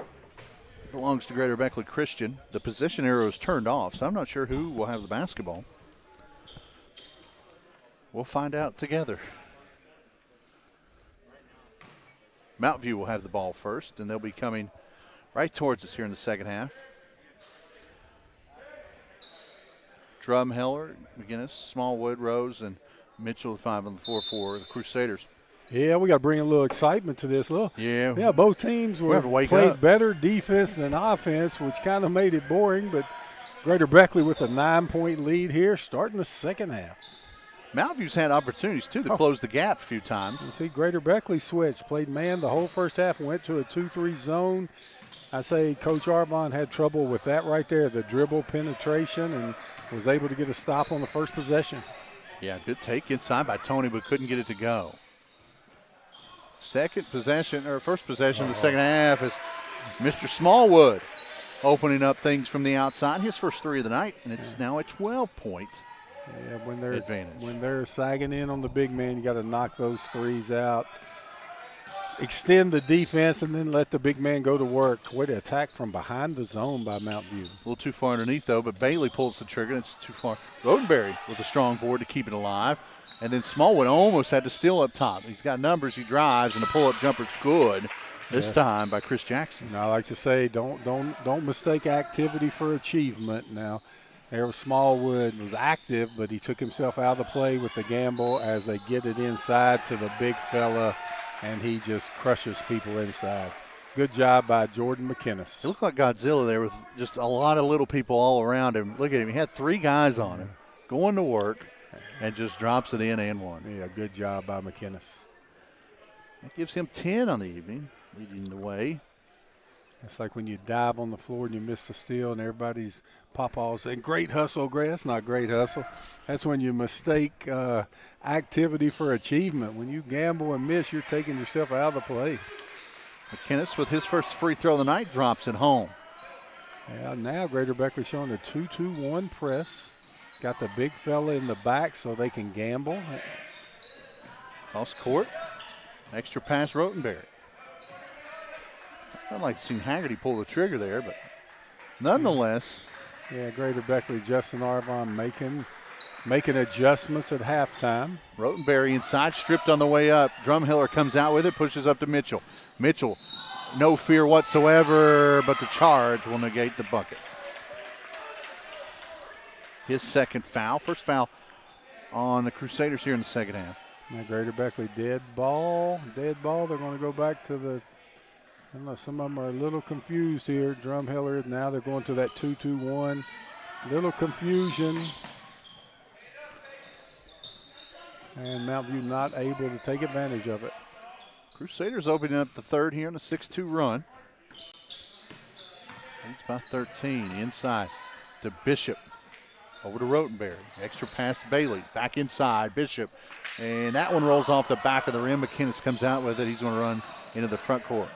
belongs to Greater Beckley Christian. The position arrow is turned off, so I'm not sure who will have the basketball. We'll find out together. Mountain View will have the ball first, and they'll be coming right towards us here in the second half. Drumheller, McGinnis, Smallwood, Rose, and Mitchell, the 5 on the floor for the Crusaders. Yeah, we got to bring a little excitement to this. Look, yeah, both teams played better defense than offense, which kind of made it boring. But Greater Beckley with a 9-point lead here, starting the second half. Mountain View's had opportunities too to close the gap a few times. You see, Greater Beckley switched, played man the whole first half, went to a 2-3 zone. I say Coach Arbon had trouble with that right there, the dribble penetration, and was able to get a stop on the first possession. Yeah, good take inside by Tony, but couldn't get it to go. First possession of the second half is Mr. Smallwood opening up things from the outside. His first 3 of the night, and it's now a 12-point advantage. When they're sagging in on the big man, you got to knock those threes out. Extend the defense and then let the big man go to work. Way to attack from behind the zone by Mountain View. A little too far underneath, though, but Bailey pulls the trigger. It's too far. Rodenberry with a strong board to keep it alive. And then Smallwood almost had to steal up top. He's got numbers, he drives, and the pull-up jumper's good this time by Chris Jackson. And I like to say, don't mistake activity for achievement. Now, Harold Smallwood was active, but he took himself out of the play with the gamble as they get it inside to the big fella, and he just crushes people inside. Good job by Jordan McKinnis. It looked like Godzilla there with just a lot of little people all around him. Look at him. He had 3 guys on him going to work and just drops it in and one. Yeah, good job by McKinnis. That gives him 10 on the evening, leading the way. It's like when you dive on the floor and you miss the steal and everybody's pawpaws saying, great hustle, Gray. That's not great hustle. That's when you mistake activity for achievement. When you gamble and miss, you're taking yourself out of the play. McKinnis with his first free throw of the night drops it home. Yeah, now Greater Beckley showing the 2-2-1 press. Got the big fella in the back so they can gamble. Cross court. Extra pass Rotenberry. I'd like to see Haggerty pull the trigger there, but nonetheless. Yeah, Greater Beckley, Justin Arvon making adjustments at halftime. Rotenberry inside, stripped on the way up. Drumheller comes out with it, pushes up to Mitchell. Mitchell, no fear whatsoever, but the charge will negate the bucket. His second foul, first foul on the Crusaders here in the second half. Now Greater Beckley dead ball. They're going to go back to the, I don't know, some of them are a little confused here. Drumheller, now they're going to that 2-2-1. Little confusion. And Mount View not able to take advantage of it. Crusaders opening up the third here in a 6-2 run. It's by 13 inside to Bishop. Over to Rotenberry. Extra pass to Bailey. Back inside, Bishop. And that one rolls off the back of the rim. McKinnis comes out with it. He's going to run into the front court.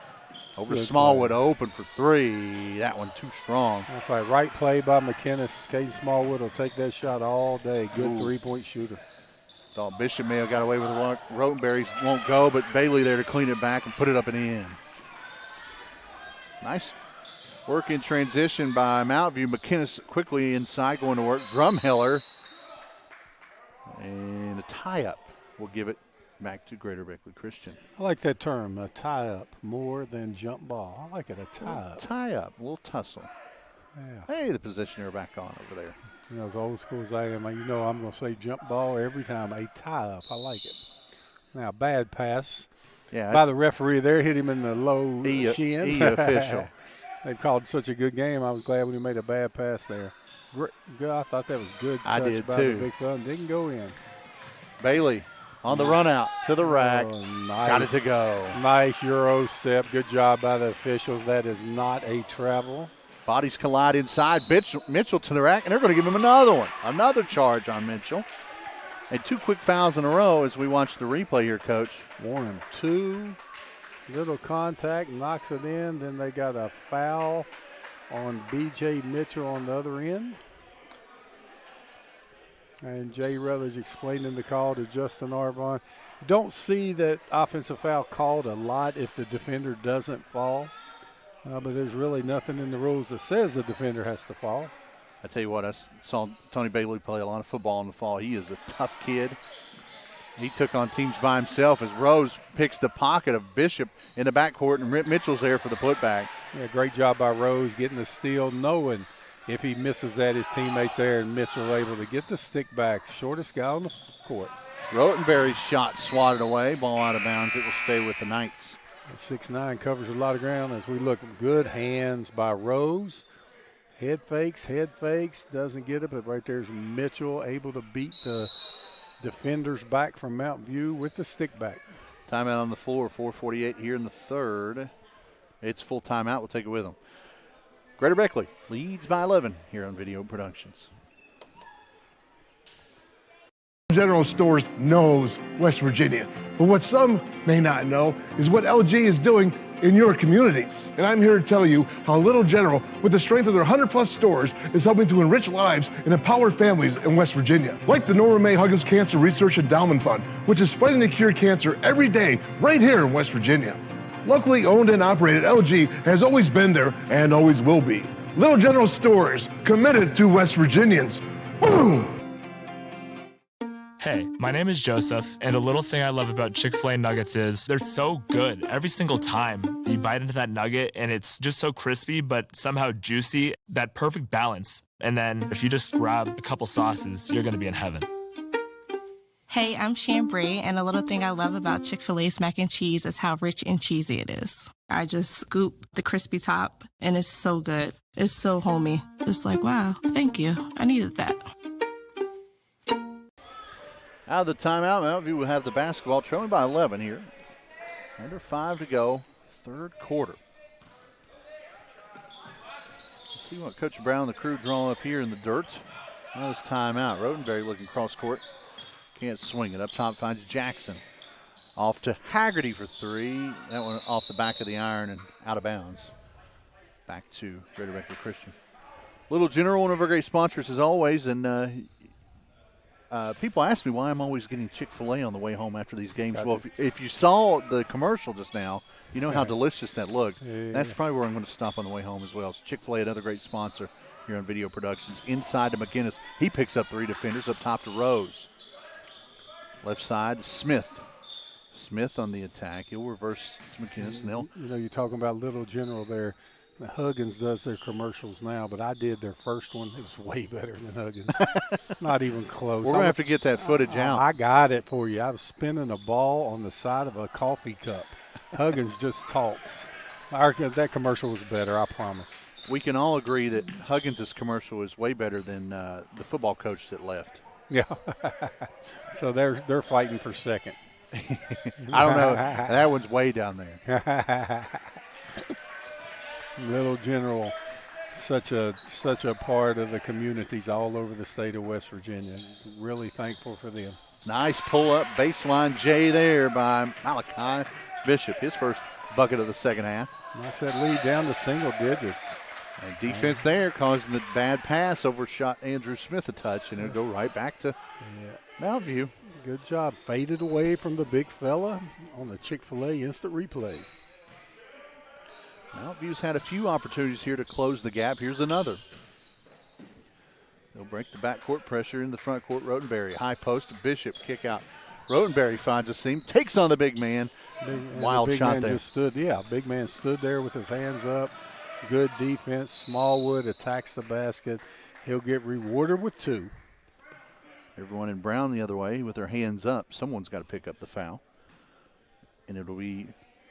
Over to Smallwood, open for 3. That one too strong. That's right. Right play by McKinnis. Casey Smallwood will take that shot all day. Good three-point shooter. Thought Bishop may have got away with it. Rotenberry won't go, but Bailey there to clean it back and put it up and in. Nice work in transition by Mount View. McKinnis quickly inside going to work. Drumheller. And a tie-up will give it back to Greater Beckley Christian. I like that term, a tie-up, more than jump ball. I like it, a tie-up. Tie-up, a little tussle. Yeah. Hey, the positioner back on over there. You know, as old school as I am, you know I'm going to say jump ball every time. A tie-up, I like it. Now, bad pass by the referee there. Hit him in the low shin. Official. They called such a good game. I was glad when he made a bad pass there. I thought that was good. I did by too. The big fella. Didn't go in. Bailey on the run out to the rack. Nice. Got it to go. Nice Euro step. Good job by the officials. That is not a travel. Bodies collide inside. Mitchell to the rack, and they're going to give him another one. Another charge on Mitchell. And 2 quick fouls in a row as we watch the replay here, Coach. 1, 2. Little contact, knocks it in. Then they got a foul on B.J. Mitchell on the other end. And Jay Rutledge explaining the call to Justin Arvon. Don't see that offensive foul called a lot if the defender doesn't fall. But there's really nothing in the rules that says the defender has to fall. I tell you what, I saw Tony Bailey play a lot of football in the fall. He is a tough kid. He took on teams by himself as Rose picks the pocket of Bishop in the backcourt, and Mitchell's there for the putback. Yeah, great job by Rose getting the steal, knowing if he misses that, his teammates there, and Mitchell able to get the stick back. Shortest guy on the court. Rotenberry's shot swatted away, ball out of bounds. It will stay with the Knights. 6'9" covers a lot of ground as we look. Good hands by Rose. Head fakes, doesn't get it, but right there's Mitchell able to beat the defenders back from Mount View with the stick back. Timeout on the floor, 4:48 here in the third. It's full timeout. We'll take it with them. Greater Beckley leads by 11 here on Video Productions. General Stores knows West Virginia, but what some may not know is what LG is doing in your communities. And I'm here to tell you how Little General, with the strength of their 100+ stores, is helping to enrich lives and empower families in West Virginia. Like the Norma May Huggins Cancer Research Endowment Fund, which is fighting to cure cancer every day right here in West Virginia. Locally owned and operated, LG has always been there and always will be. Little General Stores, committed to West Virginians. Boom! Hey, my name is Joseph, and a little thing I love about Chick-fil-A nuggets is they're so good every single time. You bite into that nugget, and it's just so crispy, but somehow juicy, that perfect balance. And then if you just grab a couple sauces, you're going to be in heaven. Hey, I'm Chambray, and a little thing I love about Chick-fil-A's mac and cheese is how rich and cheesy it is. I just scoop the crispy top, and it's so good. It's so homey. It's like, wow, thank you. I needed that. Out of the timeout, Mountain View will have the basketball, trailing by 11 here. Under 5 to go, third quarter. Let's see what Coach Brown and the crew draw up here in the dirt. Now it's timeout. Rodenberry looking cross court. Can't swing it. Up top finds Jackson. Off to Haggerty for 3. That one off the back of the iron and out of bounds. Back to Greater Beckley Christian. Little General, one of our great sponsors as always, and people ask me why I'm always getting Chick-fil-A on the way home after these games. Gotcha. Well, if you saw the commercial just now, you know how delicious that looked. That's probably where I'm going to stop on the way home as well. So Chick-fil-A, another great sponsor here on Video Productions. Inside to McGinnis. He picks up 3 defenders. Up top to Rose. Left side, Smith. Smith on the attack. He'll reverse to McGinnis. And they'll you're talking about Little General there. Huggins does their commercials now, but I did their first one. It was way better than Huggins. Not even close. We're going to have to get that footage out. I got it for you. I was spinning a ball on the side of a coffee cup. Huggins just talks. That commercial was better, I promise. We can all agree that Huggins' commercial is way better than the football coach that left. Yeah. So they're fighting for second. I don't know. That one's way down there. Little General, such a part of the communities all over the state of West Virginia. Really thankful for them. Nice pull-up baseline J there by Malachi Bishop. His first bucket of the second half. Knocks that lead down to single digits. And defense there causing the bad pass, overshot Andrew Smith a touch, and it'll go right back to Mountain View. Good job. Faded away from the big fella on the Chick-fil-A instant replay. Mountain View's had a few opportunities here to close the gap. Here's another. They'll break the backcourt pressure in the front court. Rodenberry, high post, Bishop, kick out. Rodenberry finds a seam, takes on the big man. Wild big shot man there. Just stood, big man stood there with his hands up. Good defense. Smallwood attacks the basket. He'll get rewarded with 2. Everyone in brown the other way with their hands up. Someone's got to pick up the foul. And it'll be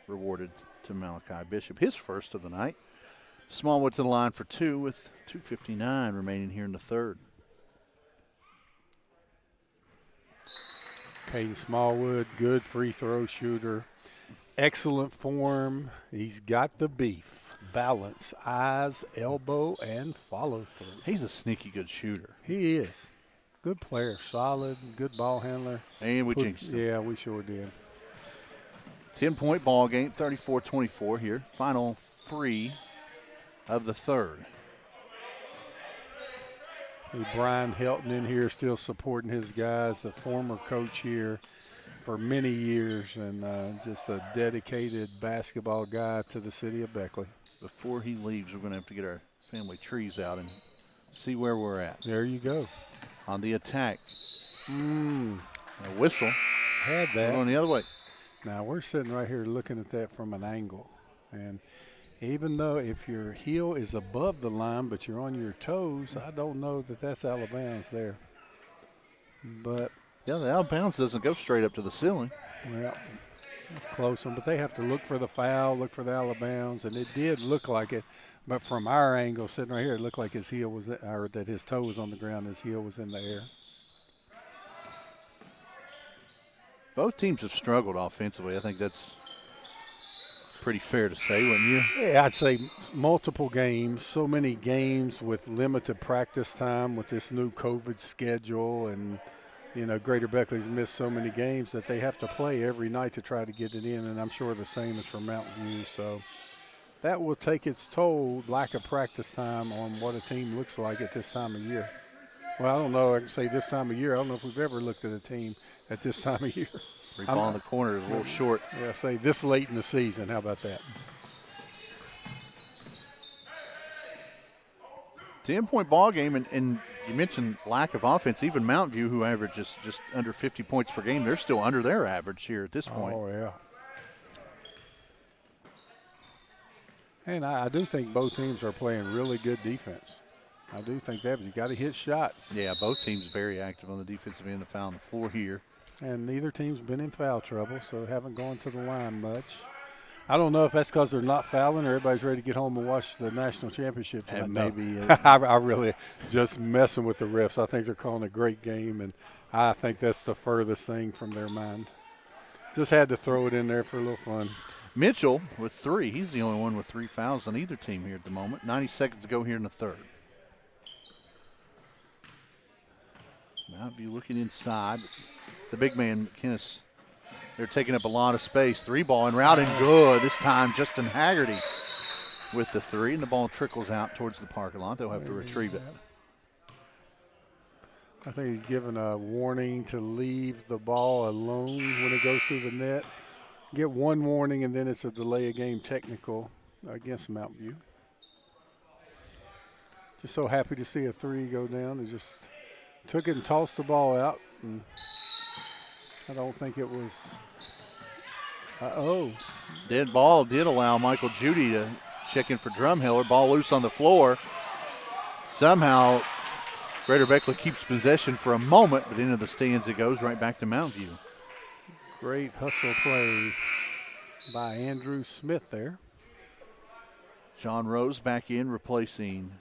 rewarded to Malachi Bishop, his first of the night. Smallwood to the line for 2 with 2:59 remaining here in the third. Caden Smallwood, good free throw shooter. Excellent form. He's got the beef. Balance, eyes, elbow, and follow through. He's a sneaky good shooter. He is. Good player, solid, good ball handler. And we jinxed him. Yeah, we sure did. 10-point ball game, 34-24 here. Final 3 of the third. Brian Helton in here still supporting his guys, a former coach here for many years, and just a dedicated basketball guy to the city of Beckley. Before he leaves, we're going to have to get our family trees out and see where we're at. There you go. On the attack. A whistle. Had that. Going the other way. Now, we're sitting right here looking at that from an angle. And even though if your heel is above the line but you're on your toes, I don't know that that's out of bounds there. But yeah, the out of bounds doesn't go straight up to the ceiling. Well, it's close one, but they have to look for the foul, look for the out of bounds, and it did look like it. But from our angle, sitting right here, it looked like his heel was, or that his toe was on the ground, his heel was in the air. Both teams have struggled offensively. I think that's pretty fair to say, wouldn't you? Yeah, I'd say multiple games, so many games with limited practice time with this new COVID schedule, and Greater Beckley's missed so many games that they have to play every night to try to get it in, and I'm sure the same is for Mountain View. So that will take its toll, lack of practice time, on what a team looks like at this time of year. Well, I don't know. I can say this time of year. I don't know if we've ever looked at a team at this time of year. Free ball in the corner is a little short. Yeah, say this late in the season. How about that? 10-point ball game, and you mentioned lack of offense. Even Mountain View, who averages just under 50 points per game, they're still under their average here at this point. Oh, yeah. And I do think both teams are playing really good defense. I do think that, but you got to hit shots. Yeah, both teams very active on the defensive end of foul on the floor here. And neither team's been in foul trouble, so haven't gone to the line much. I don't know if that's because they're not fouling or everybody's ready to get home and watch the national championship. And maybe I really just messing with the refs. I think they're calling a great game, and I think that's the furthest thing from their mind. Just had to throw it in there for a little fun. Mitchell with 3. He's the only one with 3 fouls on either team here at the moment. 90 seconds to go here in the third. Mountain View looking inside. The big man, McKinnis, they're taking up a lot of space. 3-ball and routing good. This time Justin Haggerty with the 3, and the ball trickles out towards the parking lot. They'll have to retrieve it. I think he's given a warning to leave the ball alone when it goes through the net. Get one warning, and then it's a delay of game technical against Mountain View. Just so happy to see a 3 go down. It just took it and tossed the ball out. And I don't think it was Dead ball did allow Michael Judy to check in for Drumheller. Ball loose on the floor. Somehow Greater Beckley keeps possession for a moment, but into the stands it goes right back to Mountain View. Great hustle play by Andrew Smith there. John Rose back in, replacing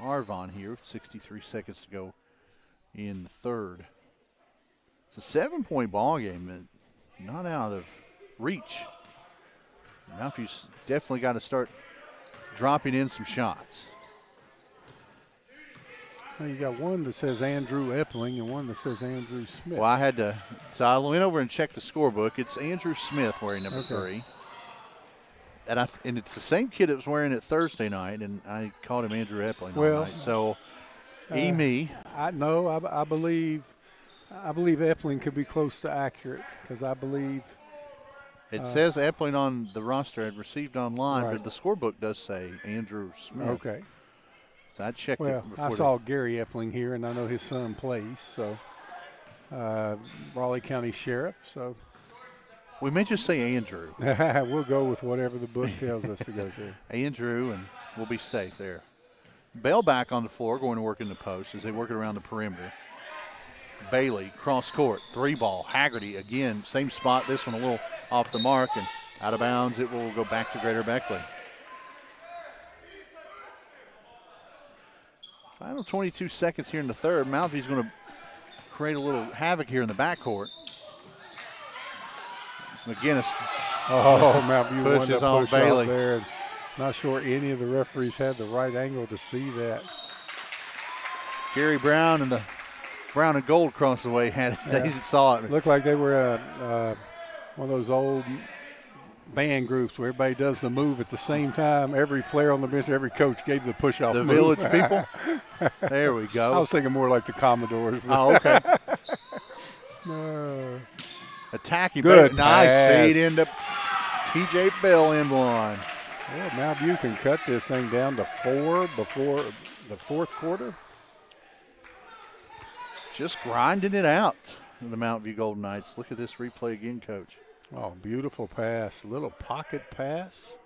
Arvon here with 63 seconds to go in the third. It's a 7-point ball game, not out of reach. Mountain View's definitely got to start dropping in some shots. Well, you got one that says Andrew Epling and one that says Andrew Smith. Well, so I went over and checked the scorebook. It's Andrew Smith wearing number 3. And it's the same kid that was wearing it Thursday night, and I called him Andrew Epling all night. So, me. I believe Epling could be close to accurate because I believe it says Epling on the roster and received online, right. but the scorebook does say Andrew Smith. Okay. So I checked it. Well, I saw Gary Epling here, and I know his son plays. So, Raleigh County Sheriff. So. We may just say Andrew. We'll go with whatever the book tells us to go to. Andrew, and we'll be safe there. Bell back on the floor, going to work in the post as they work it around the perimeter. Bailey, cross court, 3-ball. Haggerty again, same spot. This one a little off the mark and out of bounds. It will go back to Greater Beckley. Final 22 seconds here in the third. Mountain View's going to create a little havoc here in the backcourt. McGinnis Mountain View pushes on Bailey there. Not sure any of the referees had the right angle to see that. Gary Brown and the Brown and Gold across the way had it. Yeah. They saw it. Looked like they were one of those old band groups where everybody does the move at the same time. Every player on the bench, every coach gave the push-off the move. Village people? There we go. I was thinking more like the Commodores. Oh, okay. No. Attacking. Good nice feed into T.J. Bell in one. Yeah, Mountain View can cut this thing down to 4 before the fourth quarter. Just grinding it out, the Mountain View Golden Knights. Look at this replay again, Coach. Oh, beautiful pass. Little pocket pass.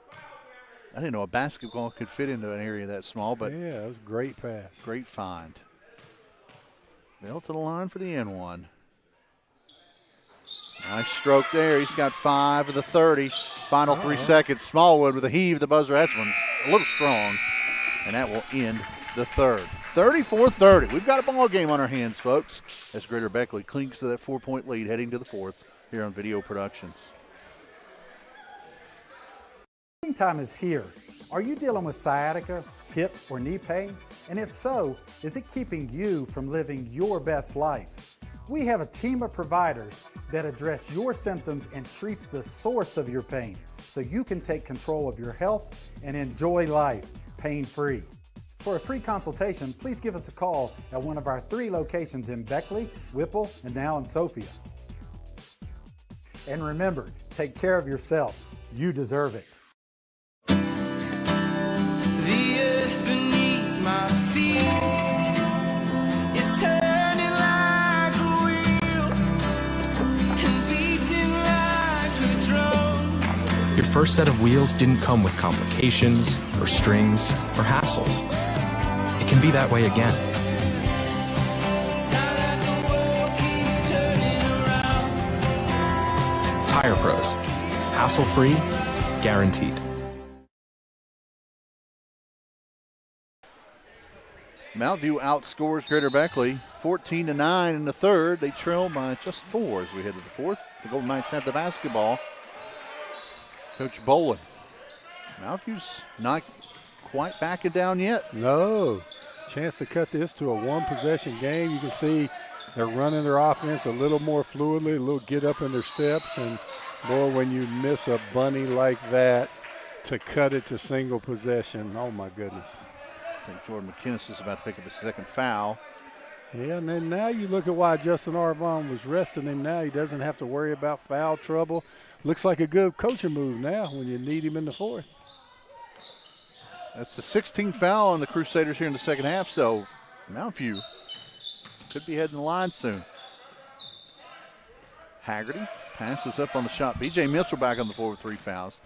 I didn't know a basketball could fit into an area that small, but yeah, it was a great pass. Great find. Bell to the line for the N1. Nice stroke there. He's got 5 of the 30. Final 3 seconds. Smallwood with a heave. The buzzer. That's one a little strong. And that will end the third. 34-30. We've got a ball game on our hands, folks, as Greater Beckley clings to that 4-point lead heading to the fourth here on Video Productions. Time is here. Are you dealing with sciatica, hip, or knee pain? And if so, is it keeping you from living your best life? We have a team of providers that address your symptoms and treats the source of your pain so you can take control of your health and enjoy life pain-free. For a free consultation, please give us a call at one of our 3 locations in Beckley, Whipple, and now in Sophia. And remember, take care of yourself. You deserve it. The earth beneath my feet first set of wheels didn't come with complications or strings or hassles. It can be that way again. Tire Pros. Hassle-free, guaranteed. Mountain View outscores Greater Beckley 14-9 in the third. They trail by just 4 as we head to the fourth. The Golden Knights have the basketball. Coach Bolin. Mountain View's not quite backing down yet. No. Chance to cut this to a one-possession game. You can see they're running their offense a little more fluidly, a little get up in their steps. And, boy, when you miss a bunny like that to cut it to single possession, oh, my goodness. I think Jordan McInnes is about to pick up his second foul. Yeah, and then now you look at why Justin Arvon was resting him now. He doesn't have to worry about foul trouble. Looks like a good coaching move now when you need him in the fourth. That's the 16th foul on the Crusaders here in the second half, so Mountain View could be heading the line soon. Haggerty passes up on the shot. B.J. Mitchell back on the floor with 3 fouls.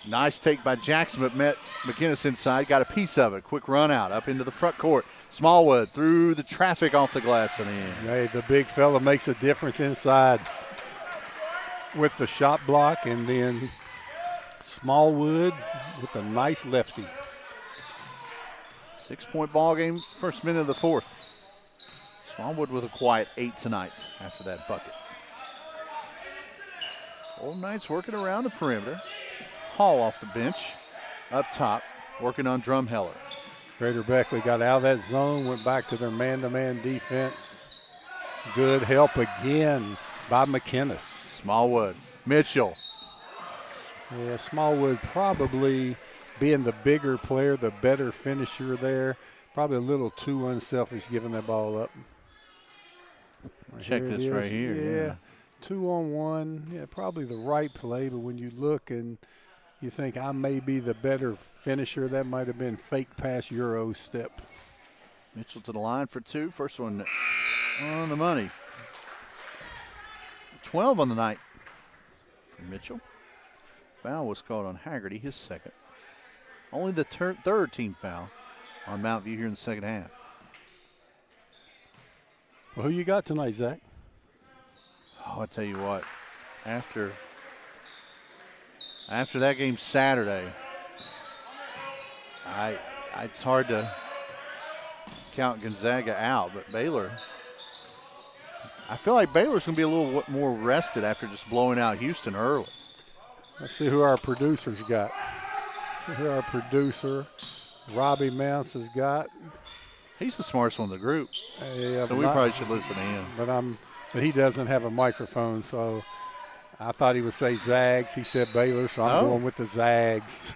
Nice take by Jackson, but met McInnes inside. Got a piece of it. Quick run out up into the front court. Smallwood through the traffic off the glass and in. Hey, the big fella makes a difference inside with the shot block, and then Smallwood with a nice lefty. 6-point ball game, first minute of the fourth. Smallwood with a quiet 8 tonight after that bucket. Golden Knights working around the perimeter. Hall off the bench, up top, working on Drumheller. Greater Beckley got out of that zone, went back to their man-to-man defense. Good help again by McInnes. Smallwood, Mitchell. Yeah, Smallwood probably being the bigger player, the better finisher there. Probably a little too unselfish giving that ball up. Check this right here. Yeah, 2-on-1. Yeah, probably the right play, but when you look and you think I may be the better finisher, that might have been fake pass Euro step. Mitchell to the line for 2. First one on the money. 12 on the night for Mitchell. Foul was called on Haggerty, his second. Only the third team foul on Mountain View here in the second half. Well, who you got tonight, Zach? Oh, I tell you what, after that game Saturday, it's hard to count Gonzaga out, but Baylor, I feel like Baylor's going to be a little more rested after just blowing out Houston early. Let's see who our producer's got. Let's see who our producer, Robbie Mounts, has got. He's the smartest one in the group, yeah, so we probably should listen to him. But he doesn't have a microphone, so I thought he would say Zags. He said Baylor, so I'm going with the Zags.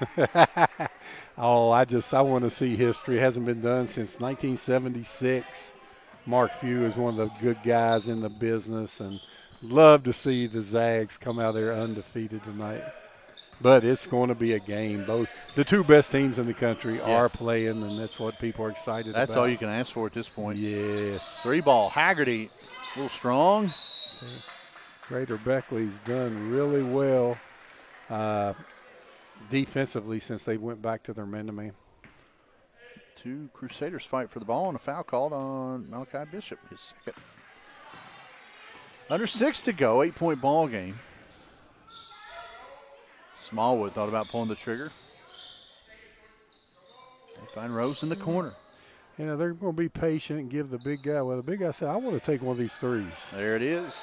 I want to see history. It hasn't been done since 1976. Mark Few is one of the good guys in the business, and love to see the Zags come out there undefeated tonight. But it's going to be a game. Both the two best teams in the country are playing, and that's what people are excited about. That's all you can ask for at this point. Yes. 3-ball. Haggerty, a little strong. Greater Beckley's done really well defensively since they went back to their man-to-man. 2 Crusaders fight for the ball, and a foul called on Malachi Bishop, his second. Under 6 to go, 8-point ball game. Smallwood thought about pulling the trigger. They find Rose in the corner. You know, they're going to be patient and give the big guy. Well, the big guy said, I want to take one of these threes. There it is.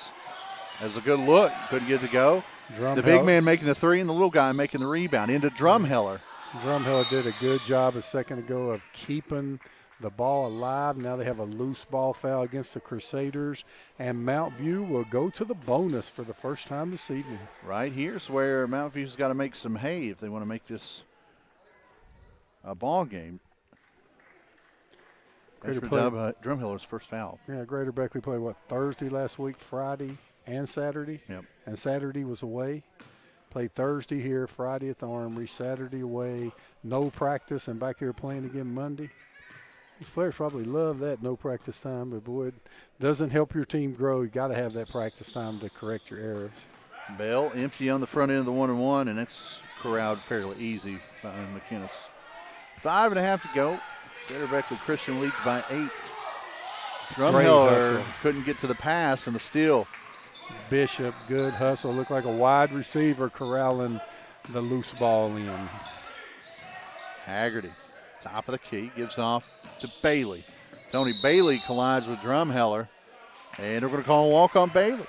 That was a good look. Couldn't get it to go. The big man making the 3 and the little guy making the rebound into Drumheller. Drumheller did a good job a second ago of keeping the ball alive. Now they have a loose ball foul against the Crusaders, and Mount View will go to the bonus for the first time this evening. Right here's where Mount View's got to make some hay if they want to make this a ball game. That's for Drumheller's first foul. Yeah, Greater Beckley played, Thursday last week, Friday, and Saturday? Yep. And Saturday was away. Played Thursday here, Friday at the Armory, Saturday away, no practice, and back here playing again Monday. These players probably love that no practice time, but boy, it doesn't help your team grow. You got to have that practice time to correct your errors. Bell empty on the front end of the 1-and-1, and it's corralled fairly easy behind McInnes. 5.5 to go. Greater Beckley Christian leads by 8. Drumheller couldn't get to the pass and the steal. Bishop, good hustle. Looked like a wide receiver corralling the loose ball in. Haggerty, top of the key, gives off to Bailey. Tony Bailey collides with Drumheller, and they're going to call a walk on Bailey.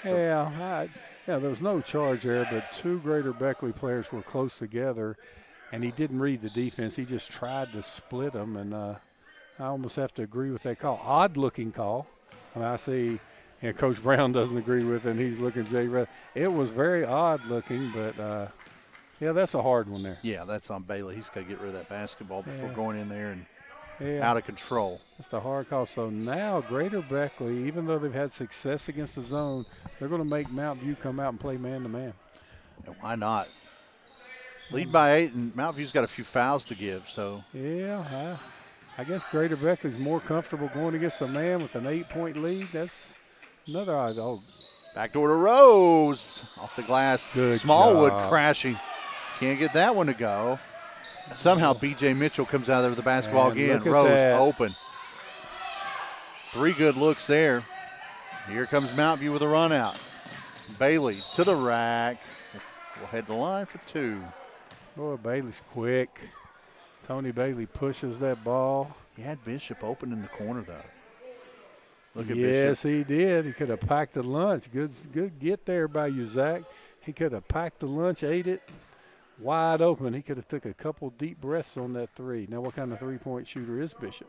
Yeah, there was no charge there, but two Greater Beckley players were close together, and he didn't read the defense. He just tried to split them, and I almost have to agree with that call. Odd-looking call. I mean, I see Coach Brown doesn't agree with it, and he's looking at Jay Red. It was very odd-looking, but, yeah, that's a hard one there. Yeah, that's on Bailey. He's got to get rid of that basketball before going in there and Yeah. out of control. That's the hard call. So now Greater Beckley, even though they've had success against the zone, they're going to make Mount View come out and play man-to-man. And why not? Lead by 8, and Mount View's got a few fouls to give. So Yeah, I guess Greater Beckley's more comfortable going against a man with an 8-point lead. That's another odd. Oh, backdoor to Rose. Off the glass. Good Smallwood job. crashing. Can't get that one to go. Somehow B.J. Mitchell comes out there with the basketball And again. look at Rose that. open. 3 good looks there. Here comes Mount View with a run out. Bailey to the rack. We'll head the line for 2. boy, Bailey's quick. Tony Bailey pushes that ball. He had Bishop open in the corner, though. Look at Yes, Bishop. he did. He could have packed the lunch. Good get there by you, Zach. He could have packed the lunch, ate it wide open. He could have took a couple deep breaths on that 3. Now, what kind of 3-point shooter is Bishop?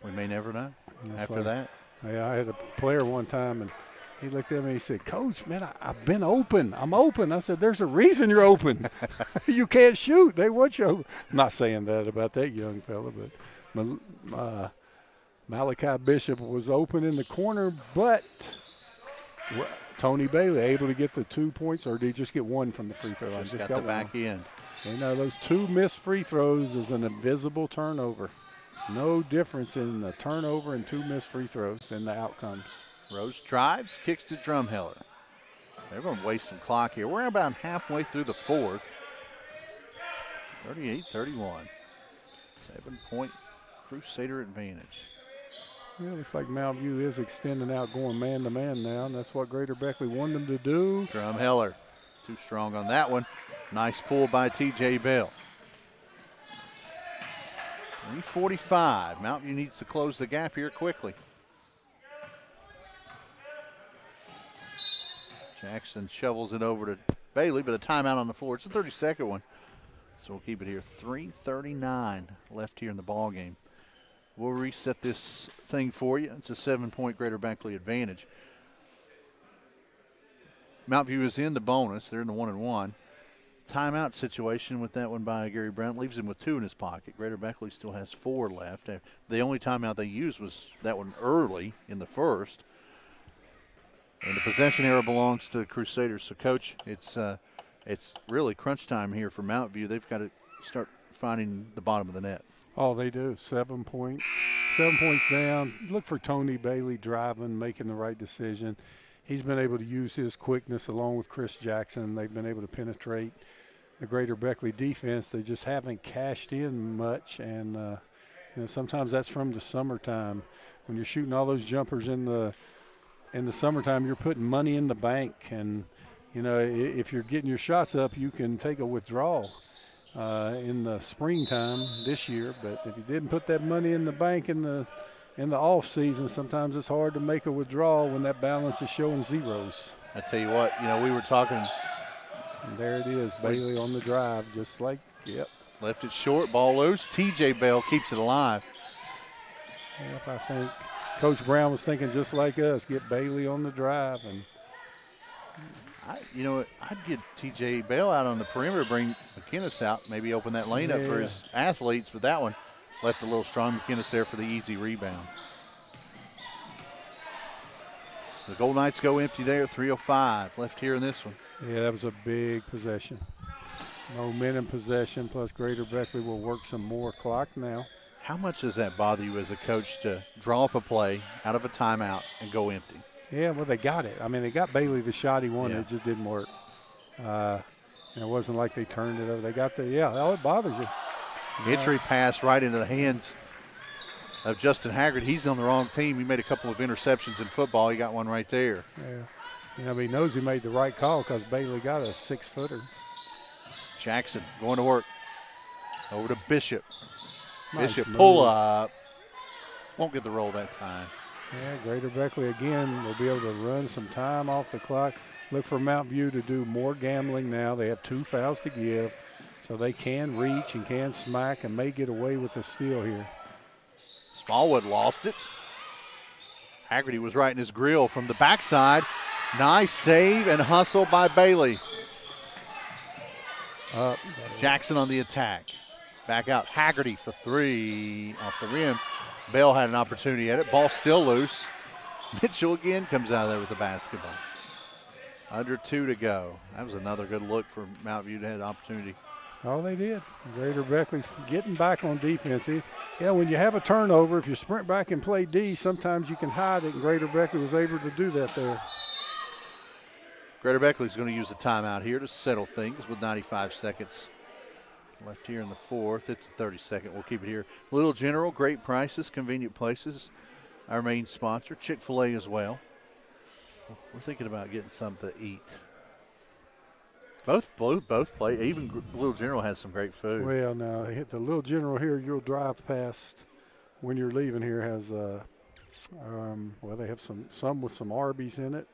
We may never know after like, that. Yeah, I had a player one time, and he looked at me and he said, Coach, man, I've been open. I'm open. I said, there's a reason you're open. You can't shoot. They want you open. I'm not saying that about that young fella, but Malachi Bishop was open in the corner, but Tony Bailey able to get the 2 points, or did he just get 1 from the free throw line? Just got the back end. You know, those 2 missed free throws is an invisible turnover. No difference in the turnover and 2 missed free throws and the outcomes. Rose drives, kicks to Drumheller. They're going to waste some clock here. We're about halfway through the 4th. 38-31. 7-point Crusader advantage. Yeah, looks like Mount View is extending out, going man-to-man now, and that's what Greater Beckley wanted them to do. Drumheller too strong on that one. Nice pull by T.J. Bell. 3:45. Mount View needs to close the gap here quickly. Jackson shovels it over to Bailey, but a timeout on the floor. It's the 32nd one. So we'll keep it here. 3:39 left here in the ball game. We'll reset this thing for you. It's a 7-point Greater Beckley advantage. Mount View is in the bonus. They're in the 1-and-1. Timeout situation with that one by Gary Brown leaves him with 2 in his pocket. Greater Beckley still has 4 left. The only timeout they used was that one early in the first. And the possession arrow belongs to the Crusaders. So, Coach, it's really crunch time here for Mount View. They've got to start finding the bottom of the net. Oh, they do. 7 points. 7 points down. Look for Tony Bailey driving, making the right decision. He's been able to use his quickness along with Chris Jackson. They've been able to penetrate the Greater Beckley defense. They just haven't cashed in much, and sometimes that's from the summertime. When you're shooting all those jumpers in the summertime, you're putting money in the bank, and if you're getting your shots up, you can take a withdrawal in the springtime this year. But if you didn't put that money in the bank in the off season, sometimes it's hard to make a withdrawal when that balance is showing zeros. I tell you what, we were talking. And there it is, Bailey on the drive, just like, yep. Left it short, ball loose. T.J. Bell keeps it alive. Yep, I think Coach Brown was thinking just like us, get Bailey on the drive. And I'd get T.J. Bell out on the perimeter, bring McInnes out, maybe open that lane up for his athletes, but that one left a little strong. McInnes there for the easy rebound. So the Gold Knights go empty there, 3:05 left here in this one. Yeah, that was a big possession. Momentum possession, plus Greater Beckley will work some more clock now. How much does that bother you as a coach to draw up a play out of a timeout and go empty? Yeah, well, they got it. I mean, they got Bailey the shot he wanted. Yeah. It just didn't work. And it wasn't like they turned it over. They got oh, it bothers you. Entry pass right into the hands of Justin Haggard. He's on the wrong team. He made a couple of interceptions in football. He got one right there. Yeah. But he knows he made the right call because Bailey got a 6-footer. Jackson going to work. Over to Bishop. Nice Bishop move. pull up. Won't get the roll that time. Yeah, Greater Beckley again will be able to run some time off the clock. Look for Mount View to do more gambling now. They have 2 fouls to give, so they can reach and can smack and may get away with a steal here. Smallwood lost it. Haggerty was right in his grill from the backside. Nice save and hustle by Bailey. Jackson on the attack. Back out. Haggerty for 3 off the rim. Bell had an opportunity at it. Ball still loose. Mitchell again comes out of there with the basketball. Under 2 to go. That was another good look for Mount View to have an opportunity. Oh, they did. Greater Beckley's getting back on defense. When you have a turnover, if you sprint back and play D, sometimes you can hide it, and Greater Beckley was able to do that there. Greater Beckley's going to use the timeout here to settle things with 95 seconds left here in the fourth. It's the 32nd. We'll keep it here. Little General, great prices, convenient places. Our main sponsor, Chick-fil-A as well. We're thinking about getting something to eat. Both play. Even Little General has some great food. Well, now hit the Little General here. You'll drive past when you're leaving here. Has they have some with some Arby's in it.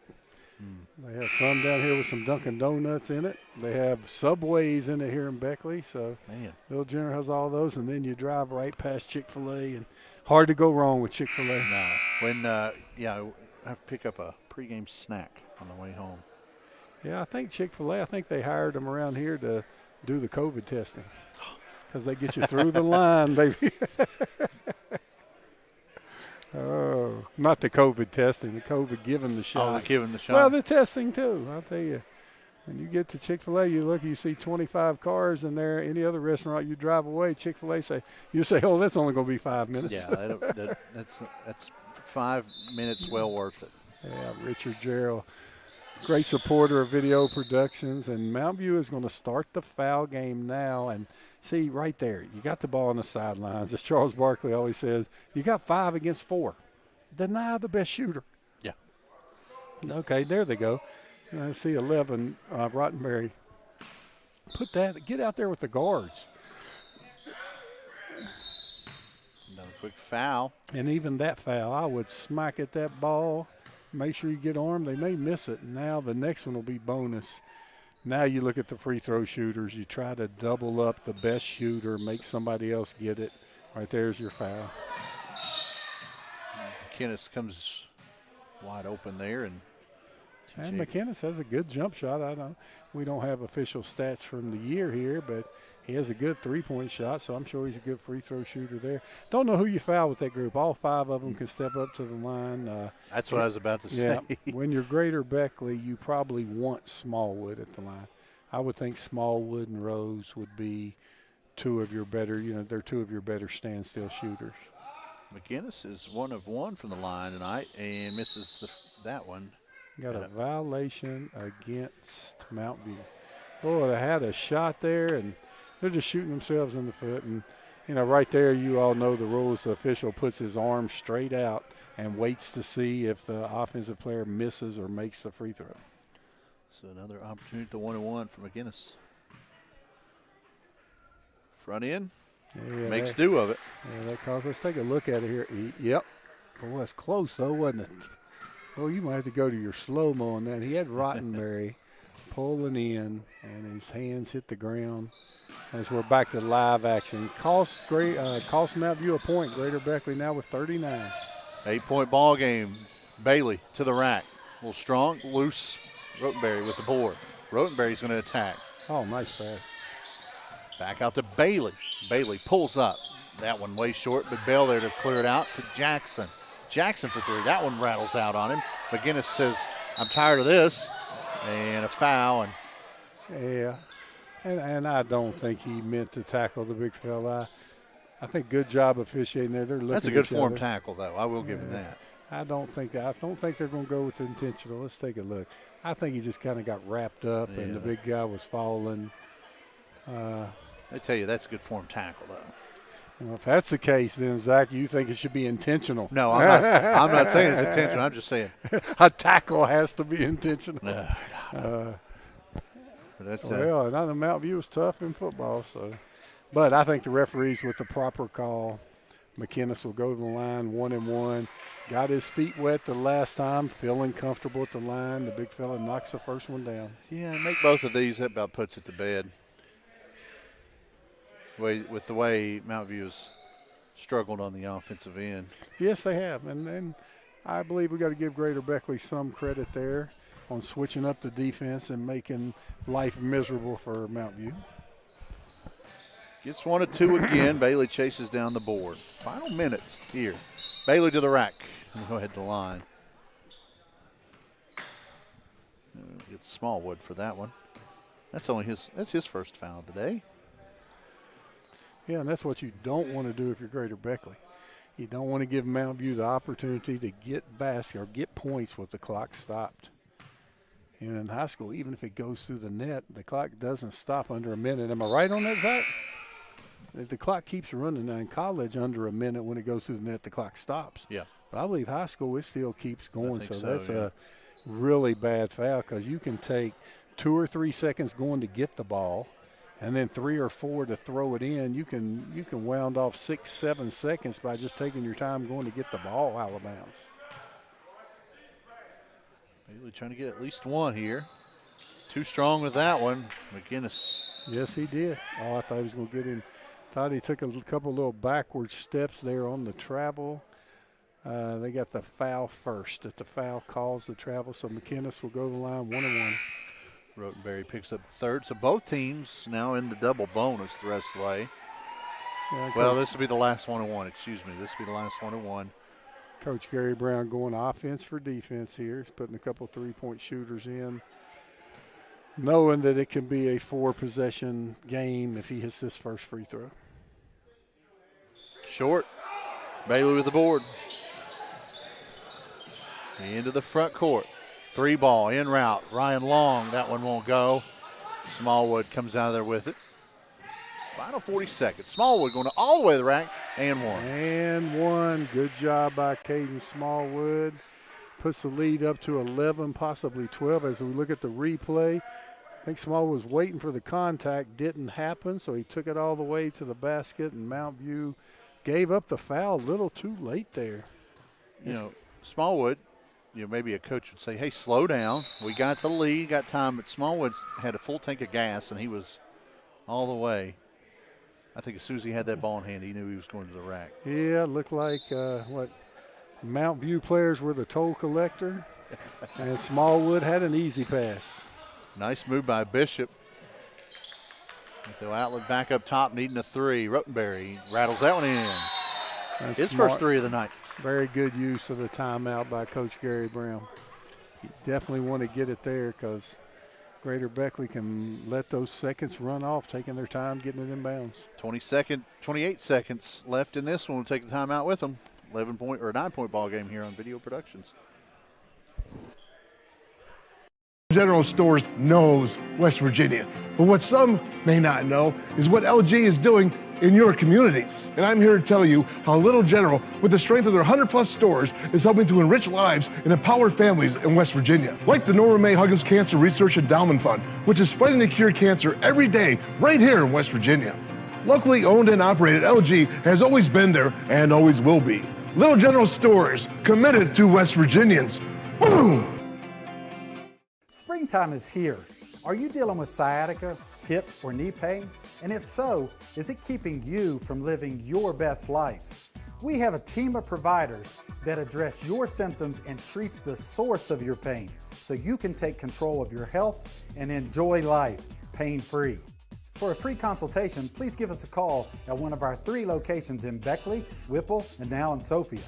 They have some down here with some Dunkin' Donuts in it. They have Subways in it here in Beckley. So Little General has all those, and then you drive right past Chick-fil-A, and hard to go wrong with Chick-fil-A. No, when I have to pick up a pregame snack on the way home. Yeah, I think Chick-fil-A, I think they hired them around here to do the COVID testing because they get you through the line, baby. Oh, not the COVID testing, the COVID giving the shot. Oh, giving the shot. Well, the testing too, I'll tell you. When you get to Chick-fil-A, you see 25 cars in there. Any other restaurant you drive away, Chick-fil-A you say, oh, that's only going to be 5 minutes. Yeah, that's 5 minutes well worth it. Yeah, Richard Gerald, great supporter of video productions, and Mount View is going to start the foul game now. And see, right there, you got the ball on the sidelines. As Charles Barkley always says, you got 5 against 4. Deny the best shooter. Yeah. Okay, there they go. I see 11, Rottenberry. Get out there with the guards. Another quick foul. And even that foul, I would smack at that ball. Make sure you get armed. They may miss it. Now the next one will be bonus. Now you look at the free throw shooters. You try to double up the best shooter, make somebody else get it. Right there's your foul. McKinnis comes wide open there. And McKinnis has a good jump shot. We don't have official stats from the year here, but he has a good three-point shot, so I'm sure he's a good free throw shooter there. Don't know who you foul with that group. All 5 of them can step up to the line. That's what I was about to say. When you're Greater Beckley, you probably want Smallwood at the line. I would think Smallwood and Rose would be 2 of your better, they're 2 of your better standstill shooters. McKinnis is 1 of 1 from the line tonight and misses that one. Got a violation against Mount View. Boy, they had a shot there, and they're just shooting themselves in the foot. And, right there, you all know the rules. The official puts his arm straight out and waits to see if the offensive player misses or makes the free throw. So another opportunity at the 1-1 for McGinnis. Front end. Makes do of it. Yeah, that calls. Let's take a look at it here. Yep. Boy, that's close, though, wasn't it? Oh, you might have to go to your slow-mo on that. He had Rottenberry pulling in, and his hands hit the ground. As we're back to live action. Cost Mount View a point. Greater Beckley now with 39. 8-point ball game. Bailey to the rack. A little strong, loose. Rottenberry with the board. Rottenberry's going to attack. Oh, nice pass. Back out to Bailey. Bailey pulls up. That one way short, but Bell there to clear it out to Jackson. Jackson for 3. That one rattles out on him. McGinnis says, I'm tired of this. And a foul. Yeah. And I don't think he meant to tackle the big fella. I think good job officiating there. They're looking. That's a good form tackle, though. I will give him that. I don't think they're going to go with the intentional. Let's take a look. I think he just kind of got wrapped up, and the big guy was falling. I tell you, that's a good form tackle, though. Well, if that's the case, then, Zach, you think it should be intentional. No, I'm not saying it's intentional. I'm just saying. A tackle has to be intentional. That's, well, and I know Mount View was tough in football. But I think the referees with the proper call, McInnes will go to the line 1-1. Got his feet wet the last time, feeling comfortable at the line. The big fella knocks the first one down. Yeah, make both of these. That about puts it to bed. With the way Mount View has struggled on the offensive end. Yes, they have. And I believe we got to give Greater Beckley some credit there on switching up the defense and making life miserable for Mount View. Gets 1 of 2 again. Bailey chases down the board. Final minutes here. Bailey to the rack. Go ahead to the line. Gets Smallwood for that one. That's his first foul today. Yeah, and that's what you don't want to do if you're Greater Beckley. You don't want to give Mount View the opportunity to get get points with the clock stopped. And in high school, even if it goes through the net, the clock doesn't stop under a minute. Am I right on that, Zach? If the clock keeps running now in college under a minute, when it goes through the net, the clock stops. Yeah. But I believe high school, it still keeps going. So that's yeah. a really bad foul because you can take 2 or 3 seconds going to get the ball and then 3 or 4 to throw it in. You can wound off 6, 7 seconds by just taking your time going to get the ball out of bounds. Bailey trying to get at least one here. Too strong with that one. McInnes. Yes, he did. Oh, I thought he was going to get him. Thought he took a couple little backward steps there on the travel. They got the foul first. If the foul calls the travel, so McInnes will go to the line 1-1. Rotenberry picks up third. So both teams now in the double bonus the rest of the way. Yeah, well, this will be the last 1-1. Excuse me. This will be the last 1-1. Coach Gary Brown going offense for defense here. He's putting a couple 3-point shooters in, knowing that it can be a 4-possession game if he hits this first free throw. Short. Bailey with the board. Into the front court. 3 ball, in route. Ryan Long, that one won't go. Smallwood comes out of there with it. Final 40 seconds. Smallwood going all the way to the rack, and one. And one. Good job by Caden Smallwood. Puts the lead up to 11, possibly 12 as we look at the replay. I think Smallwood was waiting for the contact. Didn't happen, so he took it all the way to the basket, and Mount View gave up the foul a little too late there. You know, Smallwood, maybe a coach would say, hey, slow down. We got the lead, got time, but Smallwood had a full tank of gas, and he was all the way. I think as soon as he had that ball in hand, he knew he was going to the rack. Yeah, it looked like Mount View players were the toll collector, and Smallwood had an easy pass. Nice move by Bishop. With the outlet back up top, needing a 3. Rotenberry rattles that one in. That's his smart. first 3 of the night. Very good use of the timeout by Coach Gary Brown. You definitely want to get it there because Greater Beckley can let those seconds run off, taking their time getting it in bounds. 28 seconds left in this one. We'll take the timeout with them. 11-point or 9-point ball game here on Video Productions. General Stores knows West Virginia, but what some may not know is what LG is doing in your communities. And I'm here to tell you how Little General, with the strength of their 100+ stores, is helping to enrich lives and empower families in West Virginia. Like the Norma May Huggins Cancer Research Endowment Fund, which is fighting to cure cancer every day right here in West Virginia. Locally owned and operated, LG has always been there and always will be. Little General Stores, committed to West Virginians. Boom! Springtime is here. Are you dealing with sciatica, hip, or knee pain? And if so, is it keeping you from living your best life? We have a team of providers that address your symptoms and treats the source of your pain so you can take control of your health and enjoy life pain-free. For a free consultation, please give us a call at one of our 3 locations in Beckley, Whipple, and now in Sophia.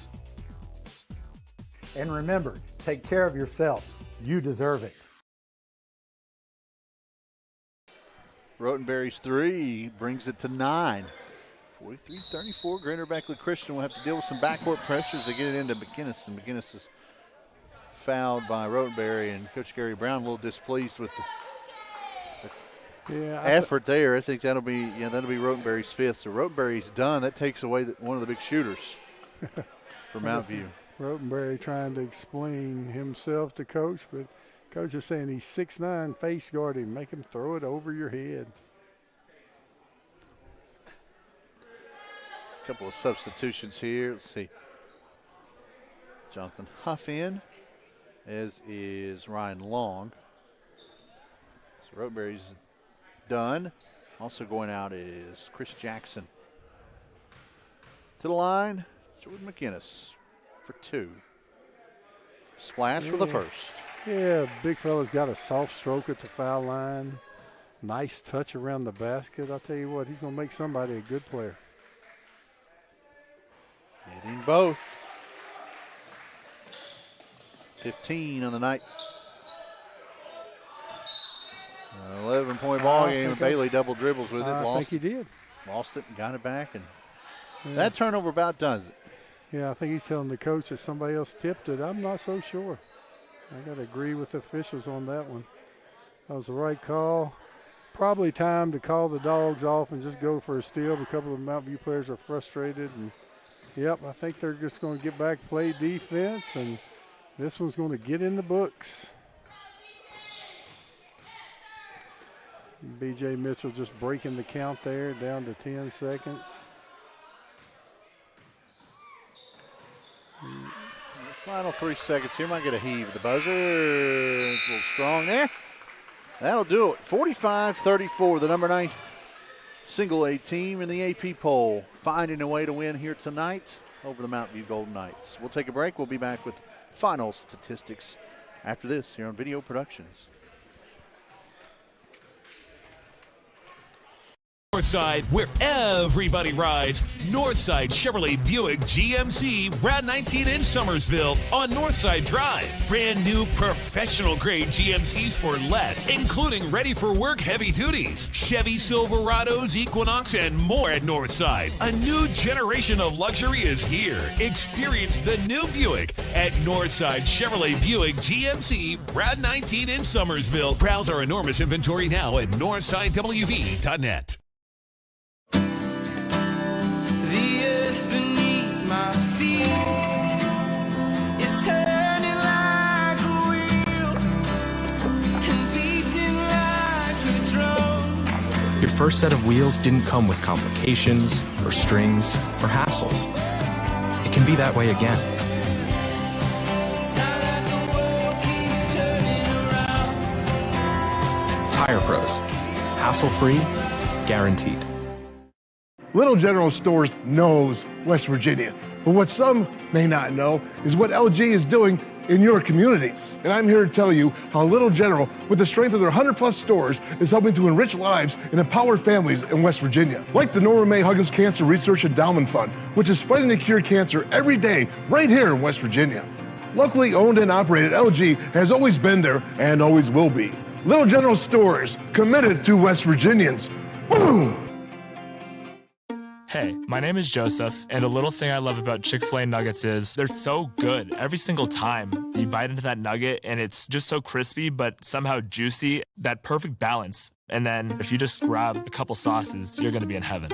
And remember, take care of yourself. You deserve it. Rotenberry's 3 brings it to 9. 43-34. Greater Beckley Christian will have to deal with some backcourt pressures to get it into McGinnis, and McGinnis is fouled by Rotenberry, and Coach Gary Brown a little displeased with the effort there. I think that'll be Rotenberry's fifth. So Rotenberry's done. That takes away one of the big shooters for Mount View. Rotenberry trying to explain himself to Coach, but Coach is saying he's 6'9", face guard him, make him throw it over your head. A couple of substitutions here. Let's see. Jonathan Huff in, as is Ryan Long. So Rotenberry's done. Also going out is Chris Jackson. To the line, Jordan McGinnis for two. Splash for the first. Yeah, big fella's got a soft stroke at the foul line. Nice touch around the basket. I'll tell you what, he's going to make somebody a good player. Hitting both. 15 on the night. 11-point ball game, and Bailey double dribbles with it. I think he did. Lost it and got it back, and that turnover about does it. Yeah, I think he's telling the coach that somebody else tipped it. I'm not so sure. I got to agree with the officials on that one. That was the right call. Probably time to call the Dogs off and just go for a steal. A couple of Mount View players are frustrated. And, yep, I think they're just going to get back, play defense, and this one's going to get in the books. B.J. Mitchell just breaking the count there, down to 10 seconds. Final 3 seconds here. Might get a heave at the buzzer. It's a little strong there. That'll do it. 45-34, the number 9th single A team in the AP poll, finding a way to win here tonight over the Mountain View Golden Knights. We'll take a break. We'll be back with final statistics after this here on Video Productions. Northside, where everybody rides. Northside Chevrolet Buick GMC Route 19 in Summersville on Northside Drive. Brand new professional grade GMCs for less, including ready for work heavy duties, Chevy Silverados, Equinox, and more at Northside. A new generation of luxury is here. Experience the new Buick at Northside Chevrolet Buick GMC Route 19 in Summersville. Browse our enormous inventory now at northsidewv.net. The earth beneath my feet is turning like a wheel and beating like a drum. Your first set of wheels didn't come with complications or strings or hassles. It can be that way again. Now that the world keeps turning around. Tire Pros. Hassle-free, guaranteed. Little General Stores knows West Virginia, but what some may not know is what LG is doing in your communities. And I'm here to tell you how Little General, with the strength of their 100+ stores, is helping to enrich lives and empower families in West Virginia. Like the Norma May Huggins Cancer Research Endowment Fund, which is fighting to cure cancer every day right here in West Virginia. Locally owned and operated, LG has always been there and always will be. Little General Stores, committed to West Virginians. Boom! Hey, my name is Joseph, and a little thing I love about Chick-fil-A nuggets is they're so good every single time. You bite into that nugget, and it's just so crispy, but somehow juicy, that perfect balance. And then if you just grab a couple sauces, you're going to be in heaven.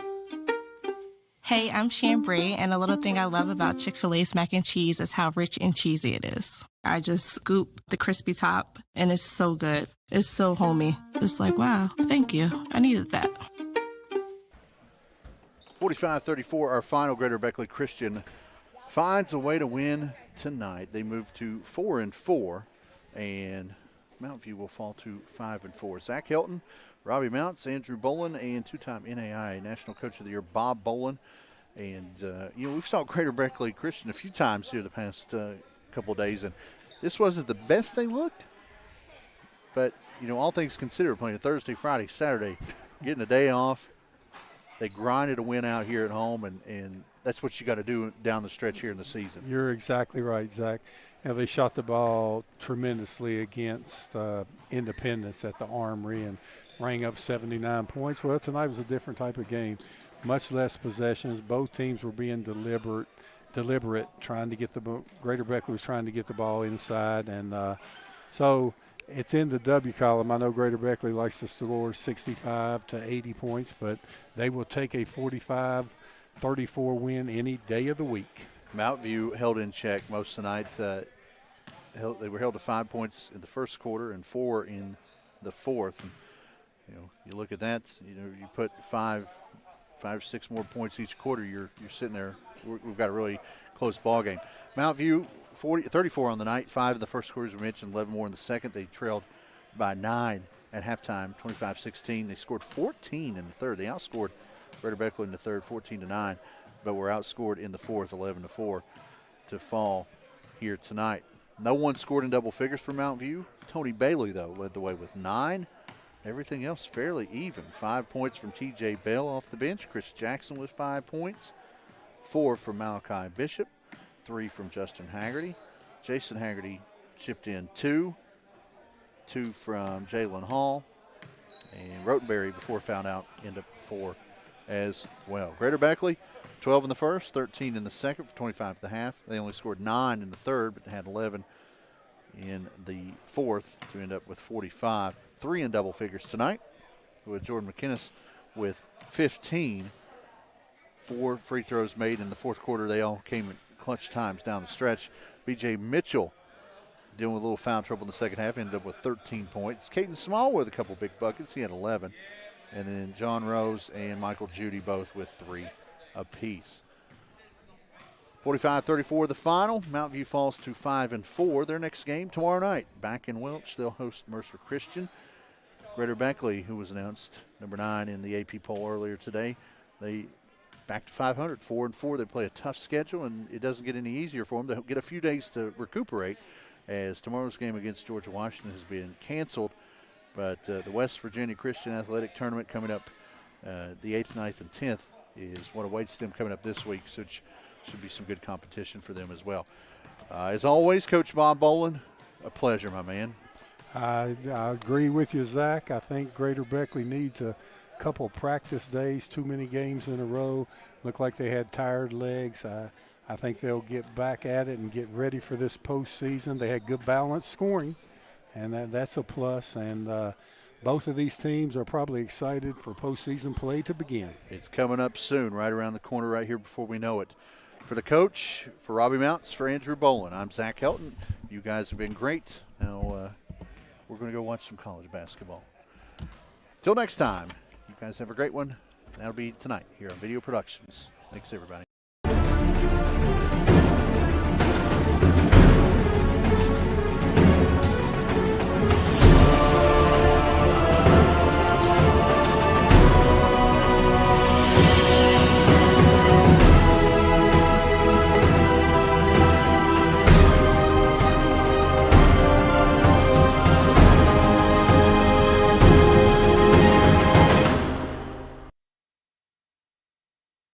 Hey, I'm Chambray, and a little thing I love about Chick-fil-A's mac and cheese is how rich and cheesy it is. I just scoop the crispy top, and it's so good. It's so homey. It's like, wow, thank you. I needed that. 45-34, our final. Greater Beckley Christian finds a way to win tonight. They move to 4-4, and Mount View will fall to 5-4. Zach Hilton, Robbie Mounts, Andrew Bolin, and two-time NAI National Coach of the Year Bob Bolin. And, we've saw Greater Beckley Christian a few times here the past couple of days, and this wasn't the best they looked. But, all things considered, playing Thursday, Friday, Saturday, getting a day off. They grinded a win out here at home, and that's what you got to do down the stretch here in the season. You're exactly right, Zach. They shot the ball tremendously against Independence at the Armory and rang up 79 points. Well, tonight was a different type of game. much less possessions. Both teams were being deliberate, trying to get Greater Beckley was trying to get the ball inside, and so it's in the W column. I know Greater Beckley likes to score 65 to 80 points, but they will take a 45-34 win any day of the week. Mountain View held in check most of the night. They were held to 5 points in the first quarter and 4 in the fourth. And, you look at that. You put five or six more points each quarter. You're sitting there. We've got a really close ball game. Mountain View 34 on the night. 5 in the first quarter, as we mentioned. 11 more in the second. They trailed by 9 at halftime, 25-16. They scored 14 in the third. They outscored Greater Beckley in the third, 14-9. But were outscored in the fourth, 11-4, to fall here tonight. No one scored in double figures for Mountain View. Tony Bailey, though, led the way with 9. Everything else fairly even. 5 points from T.J. Bell off the bench. Chris Jackson with 5 points. 4 from Malachi Bishop. 3 from Justin Haggerty. Jason Haggerty chipped in 2. 2 from Jalen Hall. And Rotenberry, before found out, ended up 4 as well. Greater Beckley, 12 in the first, 13 in the second for 25 at the half. They only scored 9 in the third, but they had 11 in the fourth to end up with 45. 3 in double figures tonight, with Jordan McInnes with 15. 4 free throws made in the fourth quarter. They all came at clutch times down the stretch. B.J. Mitchell dealing with a little foul trouble in the second half, ended up with 13 points. Caden Small with a couple big buckets. He had 11. And then John Rose and Michael Judy both with 3 apiece. 45-34 the final. Mountain View falls to 5-4. Their next game tomorrow night, back in Welch. They'll host Mercer Christian. Greater Beckley, who was announced number 9 in the AP poll earlier today, they back to 500, 4-4. They play a tough schedule, and it doesn't get any easier for them. They'll get a few days to recuperate, as tomorrow's game against Georgia Washington has been canceled. But the West Virginia Christian Athletic Tournament coming up the 8th, 9th, and 10th is what awaits them coming up this week. So it should be some good competition for them as well. As always, Coach Bob Bolin, a pleasure, my man. I agree with you, Zach. I think Greater Beckley needs a couple practice days, too many games in a row. Look like they had tired legs. I think they'll get back at it and get ready for this postseason. They had good balanced scoring, and that's a plus. And both of these teams are probably excited for postseason play to begin. It's coming up soon, right around the corner right here before we know it. For the coach, for Robbie Mounts, for Andrew Bolin, I'm Zach Helton. You guys have been great. Now we're going to go watch some college basketball. Till next time, you guys have a great one. That'll be tonight here on Video Productions. Thanks, everybody.